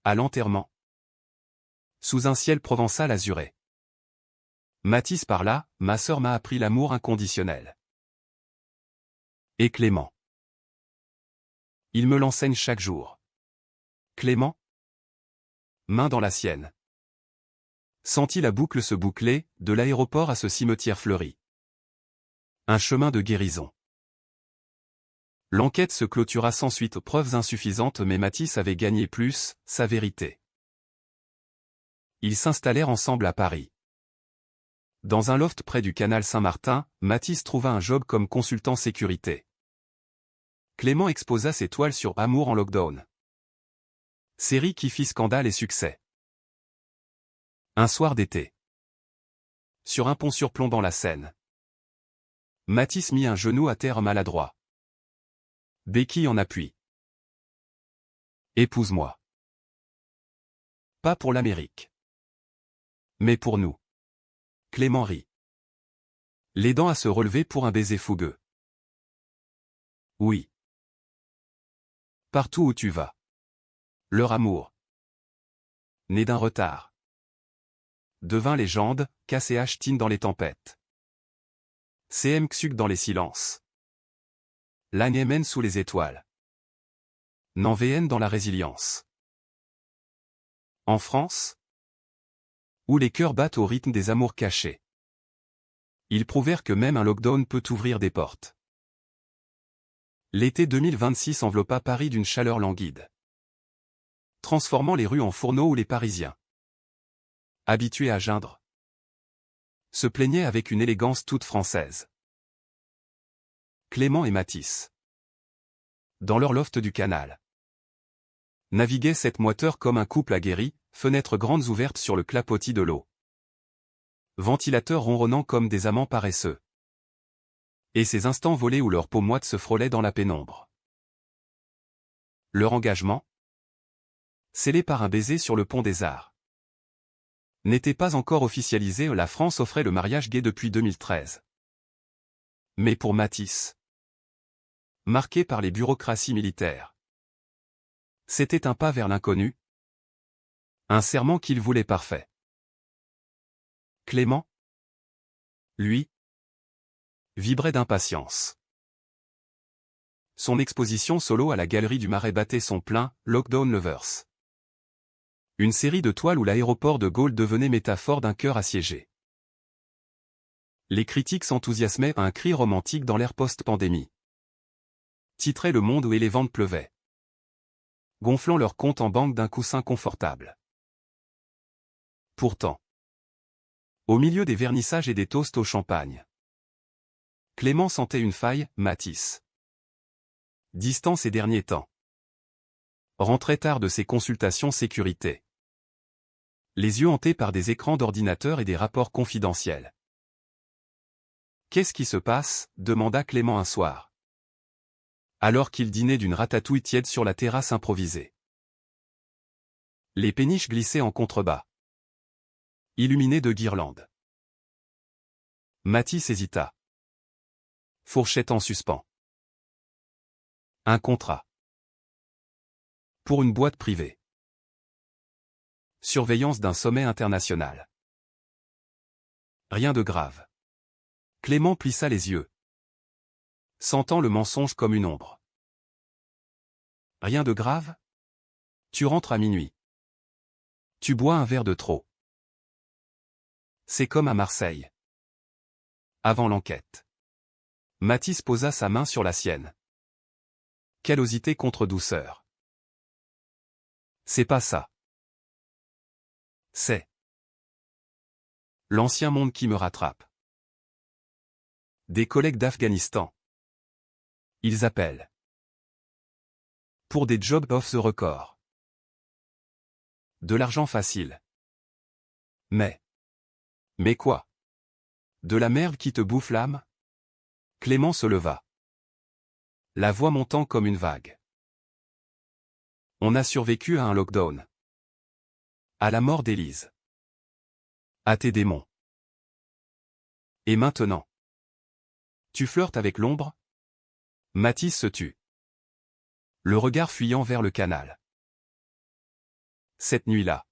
À l'enterrement. Sous un ciel provençal azuré. Mathis parla, ma sœur m'a appris l'amour inconditionnel. Et Clément. Il me l'enseigne chaque jour. Clément? Main dans la sienne. Sentit la boucle se boucler, de l'aéroport à ce cimetière fleuri. Un chemin de guérison. L'enquête se clôtura sans suite, preuves insuffisantes, mais Mathis avait gagné plus, sa vérité. Ils s'installèrent ensemble à Paris. Dans un loft près du canal Saint-Martin, Mathis trouva un job comme consultant sécurité. Clément exposa ses toiles sur Amour en lockdown. Série qui fit scandale et succès. Un soir d'été. Sur un pont surplombant la Seine. Mathis mit un genou à terre maladroit. Béquille en appui. Épouse-moi. Pas pour l'Amérique. Mais pour nous. Clément rit. Les dents à se relever pour un baiser fougueux. Oui. Partout où tu vas. Leur amour. Né d'un retard. Devint légende, KCH Tine dans les tempêtes. CM Xug dans les silences. L'Agnémen sous les étoiles. Nanvéen dans la résilience. En France, où les cœurs battent au rythme des amours cachés. Ils prouvèrent que même un lockdown peut ouvrir des portes. L'été 2026 enveloppa Paris d'une chaleur languide. Transformant les rues en fourneaux où les Parisiens, habitués à geindre, Se plaignait avec une élégance toute française. Clément et Mathis. Dans leur loft du canal. Naviguait cette moiteur comme un couple aguerri, fenêtres grandes ouvertes sur le clapotis de l'eau. Ventilateurs ronronnant comme des amants paresseux. Et ces instants volés où leur peau moite se frôlait dans la pénombre. Leur engagement, scellé par un baiser sur le pont des Arts, n'était pas encore officialisé. La France offrait le mariage gay depuis 2013. Mais pour Mathis, marqué par les bureaucraties militaires, c'était un pas vers l'inconnu, un serment qu'il voulait parfait. Clément, lui, vibrait d'impatience. Son exposition solo à la Galerie du Marais battait son plein, Lockdown Lovers. Une série de toiles où l'aéroport de Gaulle devenait métaphore d'un cœur assiégé. Les critiques s'enthousiasmaient à un cri romantique dans l'ère post-pandémie. Titrait Le Monde où les ventes pleuvaient, gonflant leur compte en banque d'un coussin confortable. Pourtant, au milieu des vernissages et des toasts au champagne, Clément sentait une faille. Mathis, distant ces derniers temps, rentrait tard de ses consultations sécurité, les yeux hantés par des écrans d'ordinateur et des rapports confidentiels. « Qu'est-ce qui se passe ?» demanda Clément un soir, alors qu'il dînait d'une ratatouille tiède sur la terrasse improvisée. Les péniches glissaient en contrebas, illuminées de guirlandes. Mathis hésita. Fourchette en suspens. Un contrat. Pour une boîte privée. Surveillance d'un sommet international. Rien de grave. Clément plissa les yeux, sentant le mensonge comme une ombre. Rien de grave? Tu rentres à minuit. Tu bois un verre de trop. C'est comme à Marseille. Avant l'enquête. Mathis posa sa main sur la sienne. Callosité contre douceur. C'est pas ça. C'est l'ancien monde qui me rattrape. Des collègues d'Afghanistan. Ils appellent. Pour des jobs off the record. De l'argent facile. Mais quoi? De la merde qui te bouffe l'âme? Clément se leva, la voix montant comme une vague. On a survécu à un lockdown. À la mort d'Élise. À tes démons. Et maintenant? Tu flirtes avec l'ombre? Mathis se tut, le regard fuyant vers le canal. Cette nuit-là,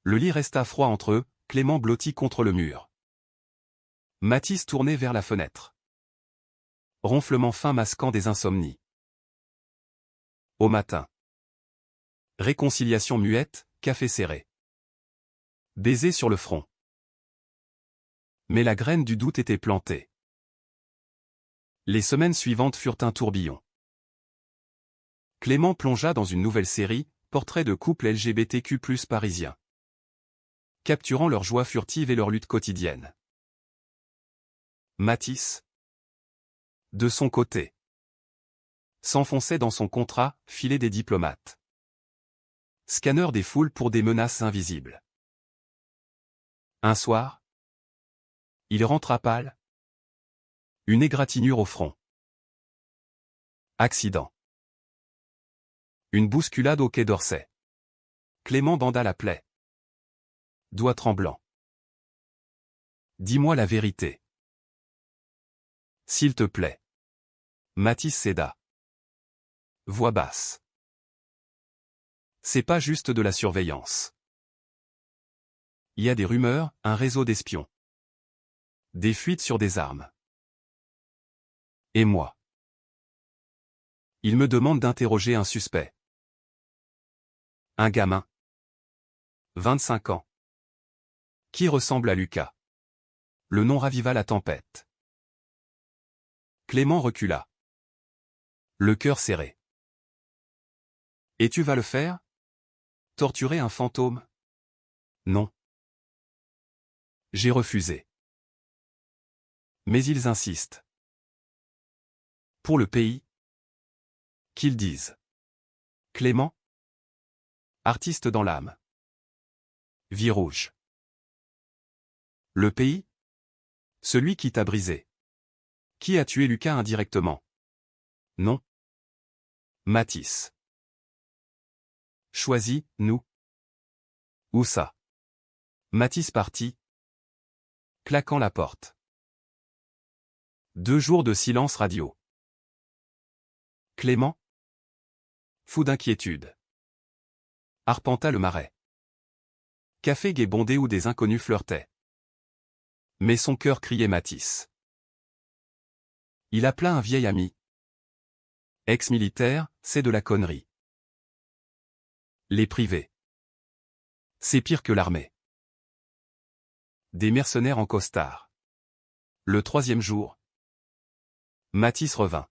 le lit resta froid entre eux, Clément blotti contre le mur. Mathis tournait vers la fenêtre. Ronflement fin masquant des insomnies. Au matin. Réconciliation muette, café serré. Baiser sur le front. Mais la graine du doute était plantée. Les semaines suivantes furent un tourbillon. Clément plongea dans une nouvelle série, portrait de couples LGBTQ+ parisiens, capturant leur joie furtive et leur lutte quotidienne. Mathis, de son côté, s'enfonçait dans son contrat, filet des diplomates. Scanneur des foules pour des menaces invisibles. Un soir, il rentra pâle, une égratignure au front. Accident. Une bousculade au quai d'Orsay. Clément banda la plaie. Doigt tremblant. Dis-moi la vérité. S'il te plaît. Mathis céda. Voix basse. C'est pas juste de la surveillance. Il y a des rumeurs, un réseau d'espions. Des fuites sur des armes. Et moi? Il me demande d'interroger un suspect. Un gamin. 25 ans. Qui ressemble à Lucas. Le nom raviva la tempête. Clément recula. Le cœur serré. Et tu vas le faire? Torturer un fantôme? Non. J'ai refusé. Mais ils insistent. Pour le pays. Qu'ils disent. Clément. Artiste dans l'âme. Vie rouge. Le pays. Celui qui t'a brisé. Qui a tué Lucas indirectement? Non. Matisse. Choisis, nous. Où ça? Matisse parti. Claquant la porte. 2 jours de silence radio. Clément. Fou d'inquiétude. Arpenta le marais. Café gai bondé où des inconnus flirtaient. Mais son cœur criait Matisse. Il appela un vieil ami. Ex-militaire, c'est de la connerie. Les privés. C'est pire que l'armée. Des mercenaires en costard. Le 3e jour. Matisse revint.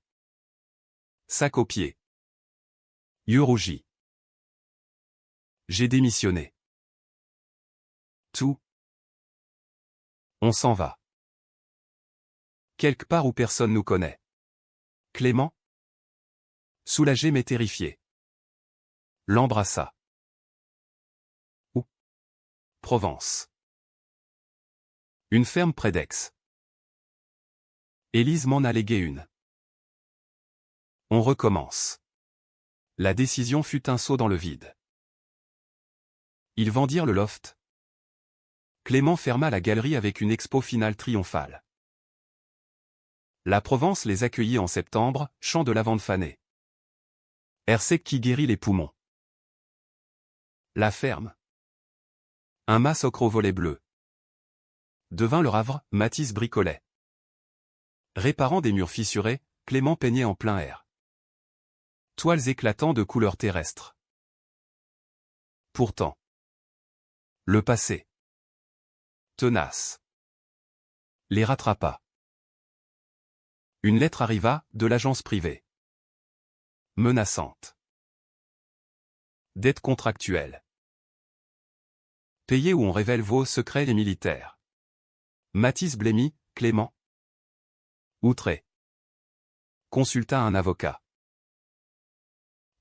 Sac aux pieds. Yeux rougis. J'ai démissionné. Tout. On s'en va. Quelque part où personne nous connaît. Clément. Soulagé mais terrifié. L'embrassa. Où? Provence. Une ferme près d'Aix. Élise m'en a légué une. On recommence. La décision fut un saut dans le vide. Ils vendirent le loft. Clément ferma la galerie avec une expo finale triomphale. La Provence les accueillit en septembre, champ de lavande fané. Air sec qui guérit les poumons. La ferme. Un massacre au volet bleu. Devint leur havre, Matisse bricolait. Réparant des murs fissurés, Clément peignait en plein air. Toiles éclatant de couleurs terrestres. Pourtant. Le passé. Tenace. Les rattrapa. Une lettre arriva, de l'agence privée. Menaçante. Dette contractuelle. Payé où on révèle vos secrets les militaires. Matisse blêmit, Clément. Outré. Consulta un avocat.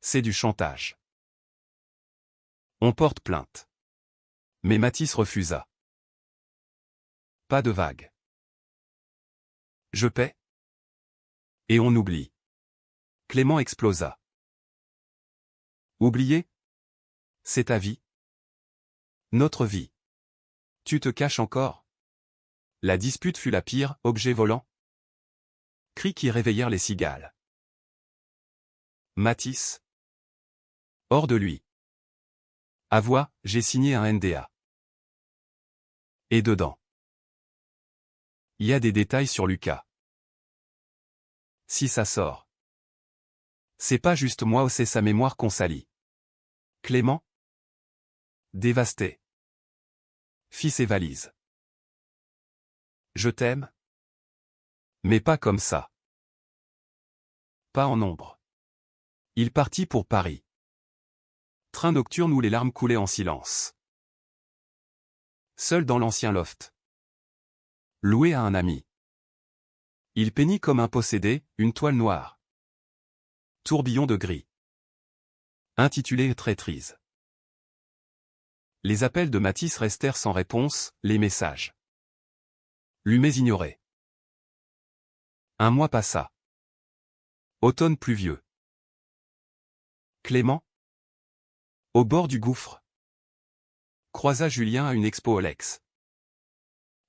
C'est du chantage. On porte plainte. Mais Matisse refusa. Pas de vague. Je paie. Et on oublie. Clément explosa. Oublier? C'est ta vie. Notre vie. Tu te caches encore? La dispute fut la pire, objet volant. Cris qui réveillèrent les cigales. Matisse. Hors de lui. À voix, j'ai signé un NDA. Et dedans. Il y a des détails sur Lucas. Si ça sort. C'est pas juste moi ou c'est sa mémoire qu'on salit. Clément. Dévasté. Fit ses valises. Je t'aime. Mais pas comme ça. Pas en nombre. Il partit pour Paris. Train nocturne où les larmes coulaient en silence. Seul dans l'ancien loft. Loué à un ami. Il peignit comme un possédé, une toile noire. Tourbillon de gris. Intitulé Traîtrise. Les appels de Matisse restèrent sans réponse, les messages. Lumés ignorés. Un mois passa. Automne pluvieux. Clément. Au bord du gouffre. Croisa Julien à une expo Olex.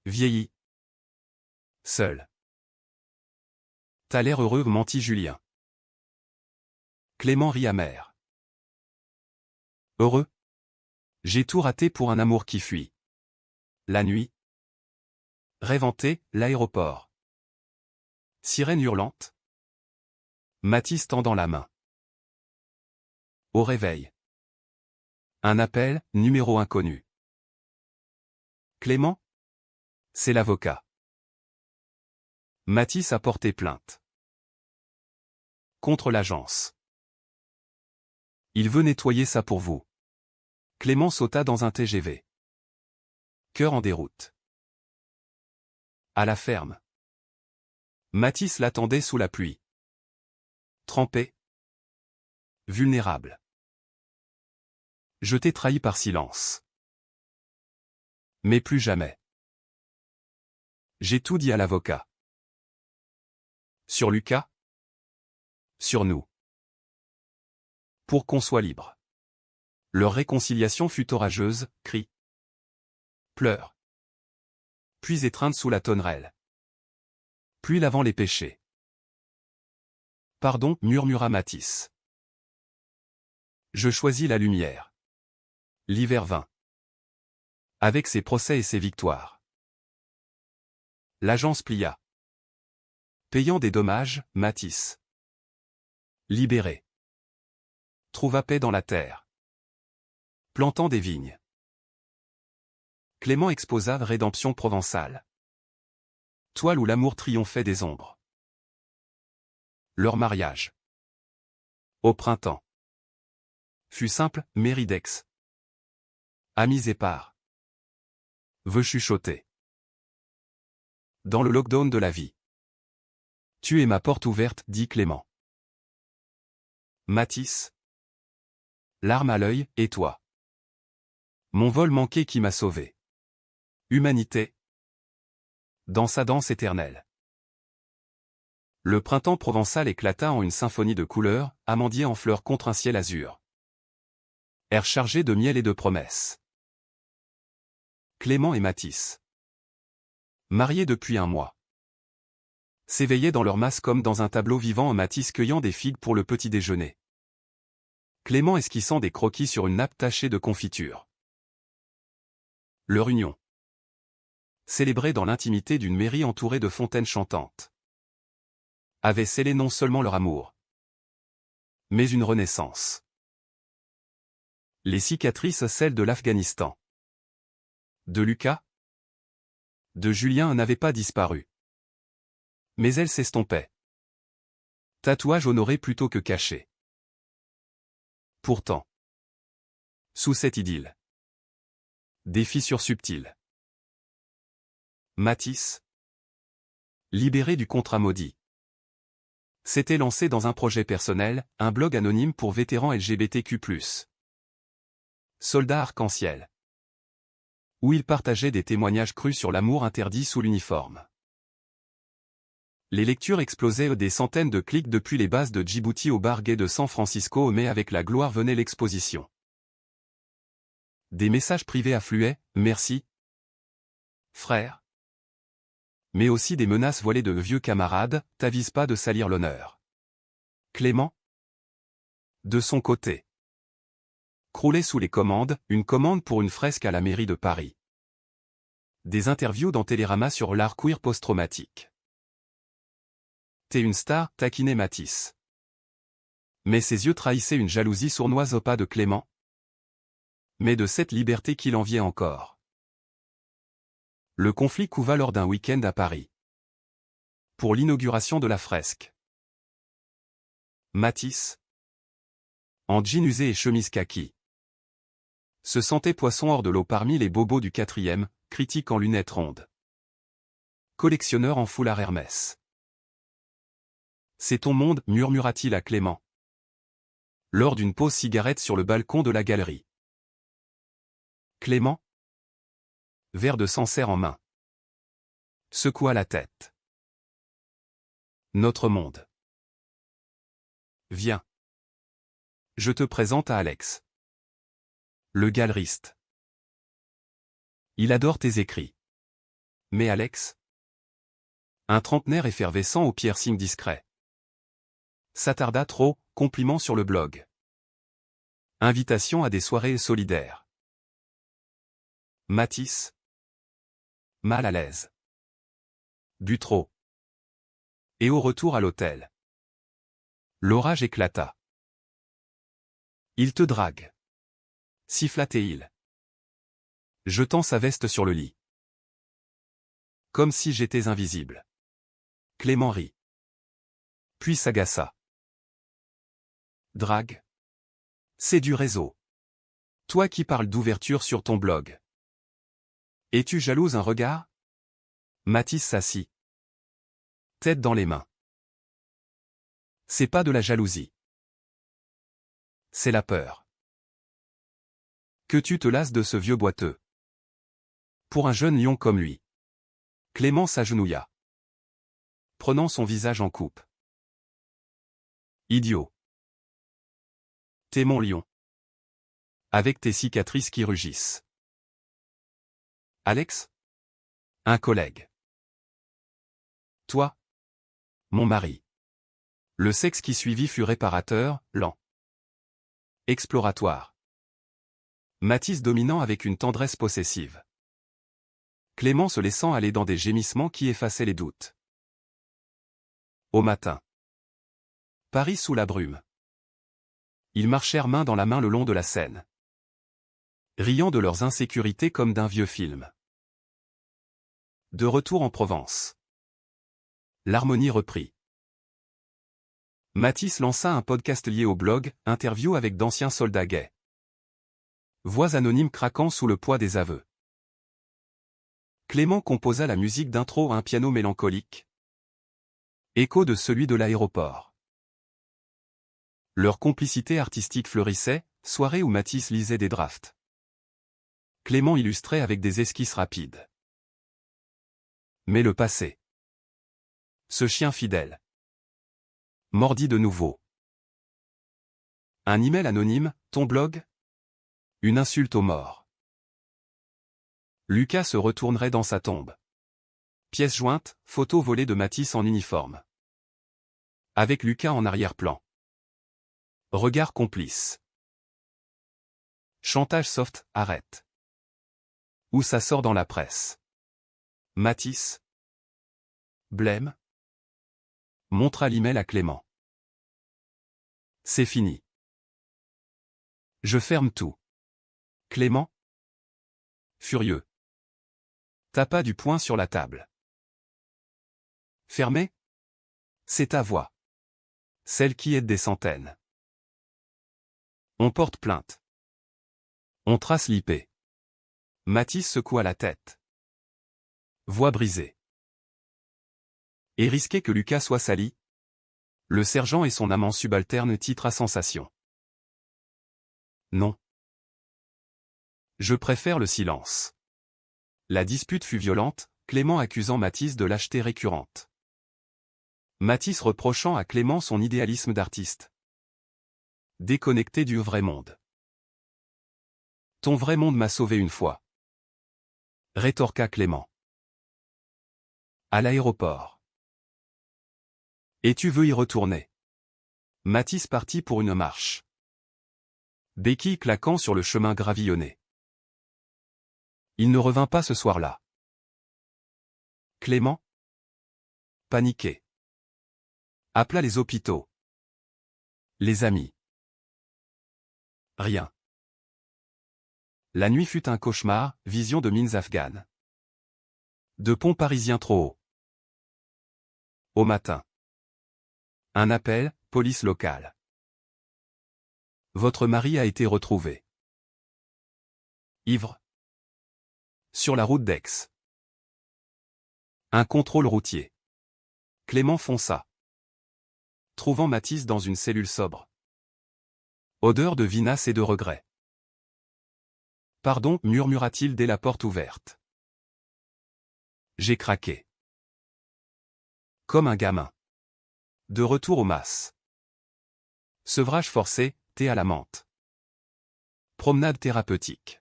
Vieilli. Seul. T'as l'air heureux, mentit Julien. Clément rit amer. Heureux? J'ai tout raté pour un amour qui fuit. La nuit. Rêve hanté, l'aéroport. Sirène hurlante. Matisse tendant la main. Au réveil. Un appel, numéro inconnu. Clément? C'est l'avocat. Matisse a porté plainte. Contre l'agence. Il veut nettoyer ça pour vous. Clément sauta dans un TGV. Cœur en déroute. À la ferme. Mathis l'attendait sous la pluie. Trempé. Vulnérable. Je t'ai trahi par silence. Mais plus jamais. J'ai tout dit à l'avocat. Sur Lucas. Sur nous. Pour qu'on soit libre. Leur réconciliation fut orageuse, cris. Pleurs. Puis étreinte sous la tonnelle. Puis lavant les péchés. Pardon, murmura Mathis. Je choisis la lumière. L'hiver vint. Avec ses procès et ses victoires. L'agence plia. Payant des dommages, Mathis. Libéré. Trouva paix dans la terre. Plantant des vignes. Clément exposa Rédemption provençale. Toile où l'amour triomphait des ombres. Leur mariage. Au printemps. Fut simple, méridex. Amis épars. Veut chuchoter. Dans le lockdown de la vie. Tu es ma porte ouverte, dit Clément. Mathis. Larme à l'œil, et toi. Mon vol manqué qui m'a sauvé. Humanité. Dans sa danse éternelle. Le printemps provençal éclata en une symphonie de couleurs, amandier en fleurs contre un ciel azur. Air chargé de miel et de promesses. Clément et Mathis. Mariés depuis un mois. S'éveillaient dans leur masse comme dans un tableau vivant, Mathis cueillant des figues pour le petit déjeuner. Clément esquissant des croquis sur une nappe tachée de confiture. Leur union. Célébrée dans l'intimité d'une mairie entourée de fontaines chantantes. Avait scellé non seulement leur amour, mais une renaissance. Les cicatrices, celles de l'Afghanistan. De Lucas. De Julien, n'avaient pas disparu. Mais elles s'estompaient. Tatouage honoré plutôt que caché. Pourtant. Sous cette idylle. Des fissures subtiles. Mathis. Libéré du contrat maudit. S'était lancé dans un projet personnel, un blog anonyme pour vétérans LGBTQ+. Soldat arc-en-ciel. Où il partageait des témoignages crus sur l'amour interdit sous l'uniforme. Les lectures explosaient des centaines de clics depuis les bases de Djibouti au bar gay de San Francisco, mais avec la gloire venait l'exposition. Des messages privés affluaient, merci. Frère. Mais aussi des menaces voilées de vieux camarades, t'avise pas de salir l'honneur. Clément. De son côté. Croulait sous les commandes, une commande pour une fresque à la mairie de Paris. Des interviews dans Télérama sur l'art queer post-traumatique. T'es une star, taquinait Mathis. Mais ses yeux trahissaient une jalousie sournoise au pas de Clément. Mais de cette liberté qu'il enviait encore. Le conflit couva lors d'un week-end à Paris. Pour l'inauguration de la fresque. Mathis. En jean usé et chemise kaki. Se sentait poisson hors de l'eau parmi les bobos du 4e, critique en lunettes rondes. Collectionneur en foulard Hermès. C'est ton monde, murmura-t-il à Clément. Lors d'une pause cigarette sur le balcon de la galerie. Clément. Verre de Sancerre en main. Secoua la tête. Notre monde. Viens. Je te présente à Alex. Le galeriste. Il adore tes écrits. Mais Alex? Un trentenaire effervescent au piercing discret. S'attarda trop, compliment sur le blog. Invitation à des soirées solidaires. Mathis. Mal à l'aise. Bu trop. Et au retour à l'hôtel. L'orage éclata. Il te drague. Siffla-t-il. Jetant sa veste sur le lit. Comme si j'étais invisible. Clément rit. Puis s'agaça. Drague. C'est du réseau. Toi qui parles d'ouverture sur ton blog. Es-tu jalouse un regard? Mathis s'assit. Tête dans les mains. C'est pas de la jalousie. C'est la peur. Que tu te lasses de ce vieux boiteux. Pour un jeune lion comme lui. Clément s'agenouilla. Prenant son visage en coupe. Idiot. T'es mon lion. Avec tes cicatrices qui rugissent. Alex? Un collègue. Toi? Mon mari. Le sexe qui suivit fut réparateur, lent. Exploratoire. Mathis dominant avec une tendresse possessive. Clément se laissant aller dans des gémissements qui effaçaient les doutes. Au matin. Paris sous la brume. Ils marchèrent main dans la main le long de la Seine. Riant de leurs insécurités comme d'un vieux film. De retour en Provence. L'harmonie reprit. Mathis lança un podcast lié au blog, interview avec d'anciens soldats gays. Voix anonymes craquant sous le poids des aveux. Clément composa la musique d'intro à un piano mélancolique. Écho de celui de l'aéroport. Leur complicité artistique fleurissait, soirée où Mathis lisait des drafts. Clément illustrait avec des esquisses rapides. Mais le passé. Ce chien fidèle. Mordit de nouveau. Un email anonyme, ton blog? Une insulte aux morts. Lucas se retournerait dans sa tombe. Pièce jointe, photo volée de Mathis en uniforme. Avec Lucas en arrière-plan. Regard complice. Chantage soft, arrête. Où ça sort dans la presse. Mathis. Blême. Montra l'email à Clément. C'est fini. Je ferme tout. Clément? Furieux. Tapa du poing sur la table. Fermé? C'est ta voix. Celle qui aide des centaines. On porte plainte. On trace l'IP. Mathis secoua la tête. Voix brisée. Et risquer que Lucas soit sali? Le sergent et son amant subalterne titrent à sensation. Non. Je préfère le silence. La dispute fut violente, Clément accusant Mathis de lâcheté récurrente. Mathis reprochant à Clément son idéalisme d'artiste. Déconnecté du vrai monde. Ton vrai monde m'a sauvé une fois. Rétorqua Clément. À l'aéroport. Et tu veux y retourner? Mathis partit pour une marche. Béquille claquant sur le chemin gravillonné. Il ne revint pas ce soir-là. Clément? Paniqué. Appela les hôpitaux. Les amis. Rien. La nuit fut un cauchemar, vision de mines afghanes. De ponts parisiens trop hauts. Au matin. Un appel, police locale. Votre mari a été retrouvé. Ivre. Sur la route d'Aix. Un contrôle routier. Clément fonça. Trouvant Mathis dans une cellule sobre. Odeur de vinasse et de regret. Pardon, murmura-t-il dès la porte ouverte. J'ai craqué. Comme un gamin. De retour au mas. Sevrage forcé, thé à la menthe. Promenade thérapeutique.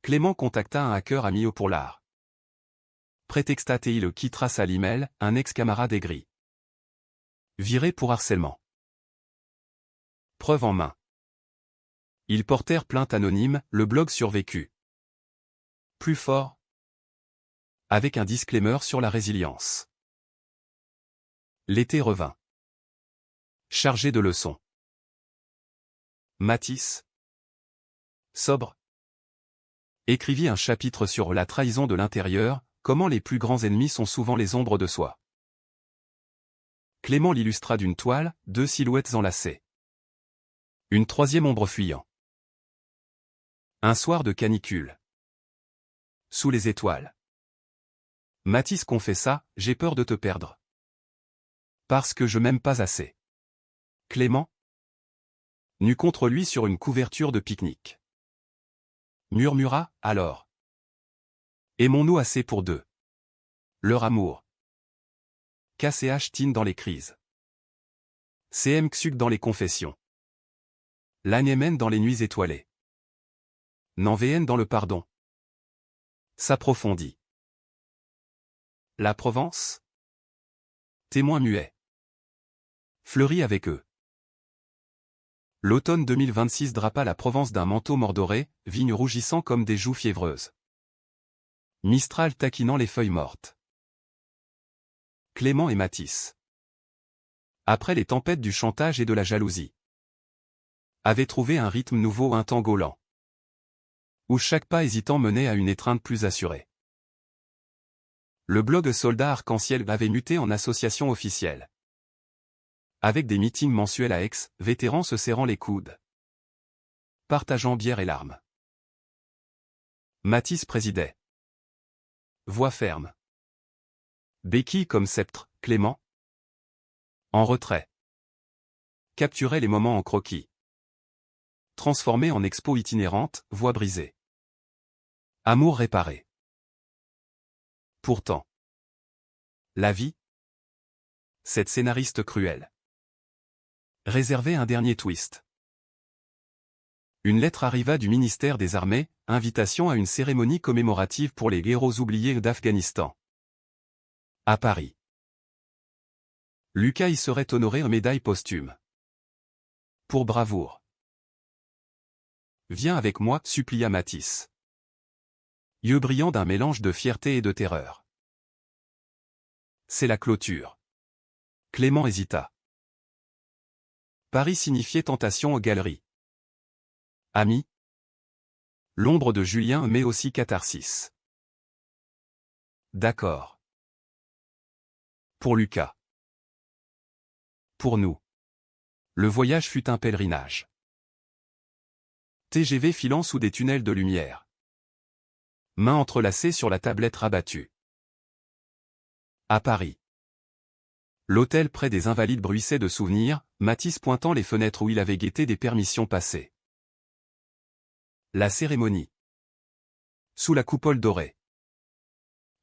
Clément contacta un hacker ami au pour l'art. Prétexta TIL qui trace à l'email, un ex-camarade aigri. Viré pour harcèlement. Preuve en main. Ils portèrent plainte anonyme, le blog survécut. Plus fort. Avec un disclaimer sur la résilience. L'été revint. Chargé de leçons. Mathis. Sobre. Écrivit un chapitre sur la trahison de l'intérieur, comment les plus grands ennemis sont souvent les ombres de soi. Clément l'illustra d'une toile, 2 silhouettes enlacées. Une troisième ombre fuyant. Un soir de canicule. Sous les étoiles. Mathis confessa, j'ai peur de te perdre. Parce que je m'aime pas assez. Clément nu contre lui sur une couverture de pique-nique. Murmura, alors. Aimons-nous assez pour deux. Leur amour. KCH Tin dans les crises. CM Xuk dans les confessions. L'Agnémen dans les nuits étoilées. Nanvn dans le pardon. S'approfondit. La Provence. Témoin muet. Fleurit avec eux. L'automne 2026 drapa la Provence d'un manteau mordoré, vignes rougissant comme des joues fiévreuses. Mistral taquinant les feuilles mortes. Clément et Mathis. Après les tempêtes du chantage et de la jalousie, avaient trouvé un rythme nouveau, un tango lent, où chaque pas hésitant menait à une étreinte plus assurée. Le blog Soldat Arc-en-Ciel avait muté en association officielle. Avec des meetings mensuels à Aix, vétérans se serrant les coudes, partageant bière et larmes. Mathis présidait. Voix ferme. Béquille comme sceptre, Clément. En retrait. Capturait les moments en croquis. Transformé en expo itinérante, voix brisée. Amour réparé. Pourtant. La vie. Cette scénariste cruelle. Réservait un dernier twist. Une lettre arriva du ministère des Armées, invitation à une cérémonie commémorative pour les héros oubliés d'Afghanistan. À Paris. Lucas y serait honoré en médaille posthume. Pour bravoure. Viens avec moi, supplia Mathis. Yeux brillants d'un mélange de fierté et de terreur. C'est la clôture. Clément hésita. Paris signifiait tentation aux galeries. Ami. L'ombre de Julien mais aussi catharsis. D'accord. Pour Lucas. Pour nous. Le voyage fut un pèlerinage. TGV filant sous des tunnels de lumière. Mains entrelacées sur la tablette rabattue. À Paris. L'hôtel près des Invalides bruissait de souvenirs, Mathis pointant les fenêtres où il avait guetté des permissions passées. La cérémonie. Sous la coupole dorée.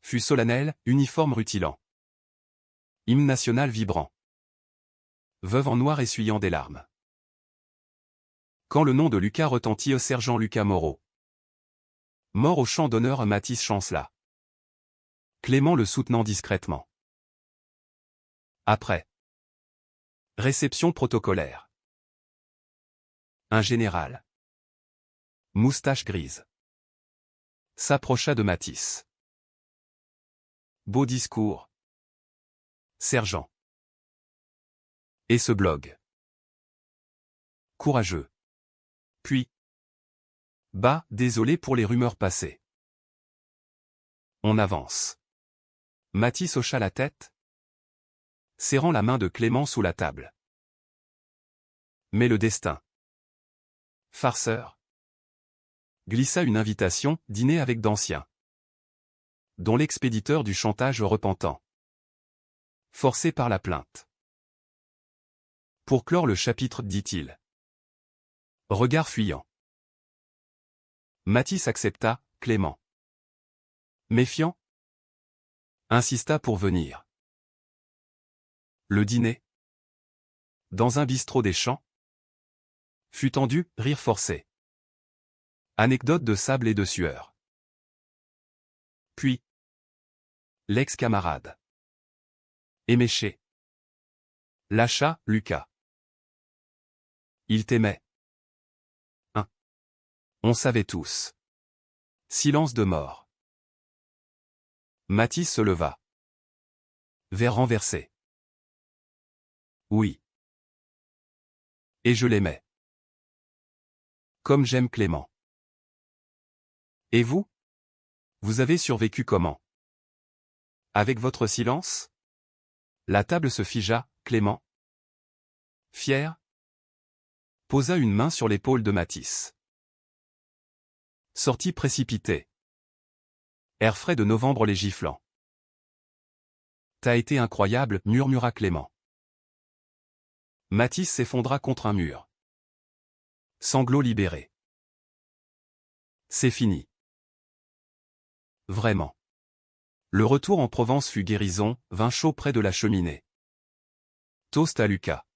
Fut solennelle, uniforme rutilant. Hymne national vibrant. Veuve en noir essuyant des larmes. Quand le nom de Lucas retentit au sergent Lucas Moreau. Mort au champ d'honneur, Mathis chancela. Clément le soutenant discrètement. Après. Réception protocolaire. Un général. Moustache grise. S'approcha de Mathis. Beau discours. Sergent. Et ce blog. Courageux. Puis. Bah, désolé pour les rumeurs passées. On avance. Mathis hocha la tête, serrant la main de Clément sous la table. Mais le destin. Farceur. Glissa une invitation, dîner avec d'anciens. Dont l'expéditeur du chantage repentant. Forcé par la plainte. Pour clore le chapitre, dit-il. Regard fuyant. Mathis accepta, Clément. Méfiant. Insista pour venir. Le dîner. Dans un bistrot des Champs. Fut tendu, rire forcé. Anecdote de sable et de sueur. Puis. L'ex-camarade. Éméché. Lâcha, Lucas. Il t'aimait. On savait tous. Silence de mort. Mathis se leva. Verre renversé. Oui. Et je l'aimais. Comme j'aime Clément. Et vous? Vous avez survécu comment? Avec votre silence? La table se figea, Clément. Fier? Posa une main sur l'épaule de Mathis. Sortie précipitée. Air frais de novembre les giflant. T'as été incroyable, murmura Clément. Mathis s'effondra contre un mur. Sanglots libérés. C'est fini. Vraiment. Le retour en Provence fut guérison, vin chaud près de la cheminée. Toast à Lucas.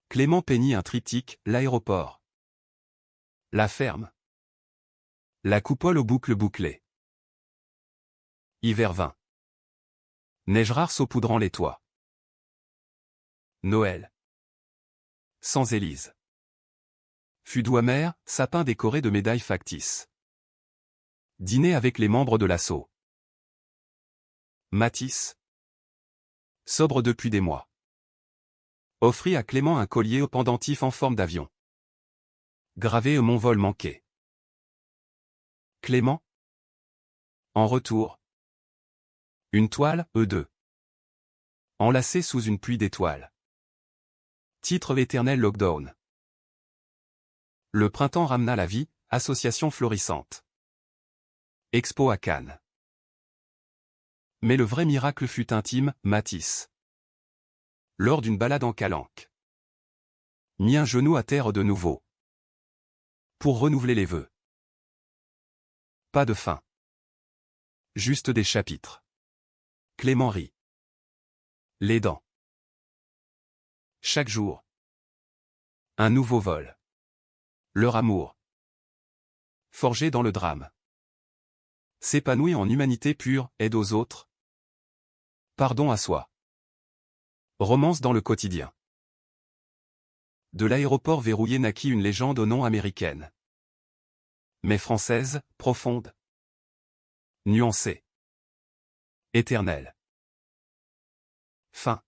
Clément peignit un triptyque, l'aéroport. La ferme. La coupole aux boucles bouclées. Hiver vint. Neige rare saupoudrant les toits. Noël. Sans Élise. Fudou amer, sapin décoré de médailles factices. Dîner avec les membres de l'assaut. Mathis. Sobre depuis des mois. Offrit à Clément un collier au pendentif en forme d'avion. Gravé mon vol manqué. Clément. En retour. Une toile, E2. Enlacée sous une pluie d'étoiles. Titre l'éternel lockdown. Le printemps ramena la vie, association florissante. Expo à Cannes. Mais le vrai miracle fut intime, Mathis. Lors d'une balade en calanque. Mis un genou à terre de nouveau. Pour renouveler les vœux. Pas de fin. Juste des chapitres. Clément rit. Les dents. Chaque jour. Un nouveau vol. Leur amour. Forgé dans le drame. S'épanouit en humanité pure, aide aux autres. Pardon à soi. Romance dans le quotidien. De l'aéroport verrouillé naquit une légende au nom américaine. Mais française, profonde. Nuancée. Éternelle. Fin.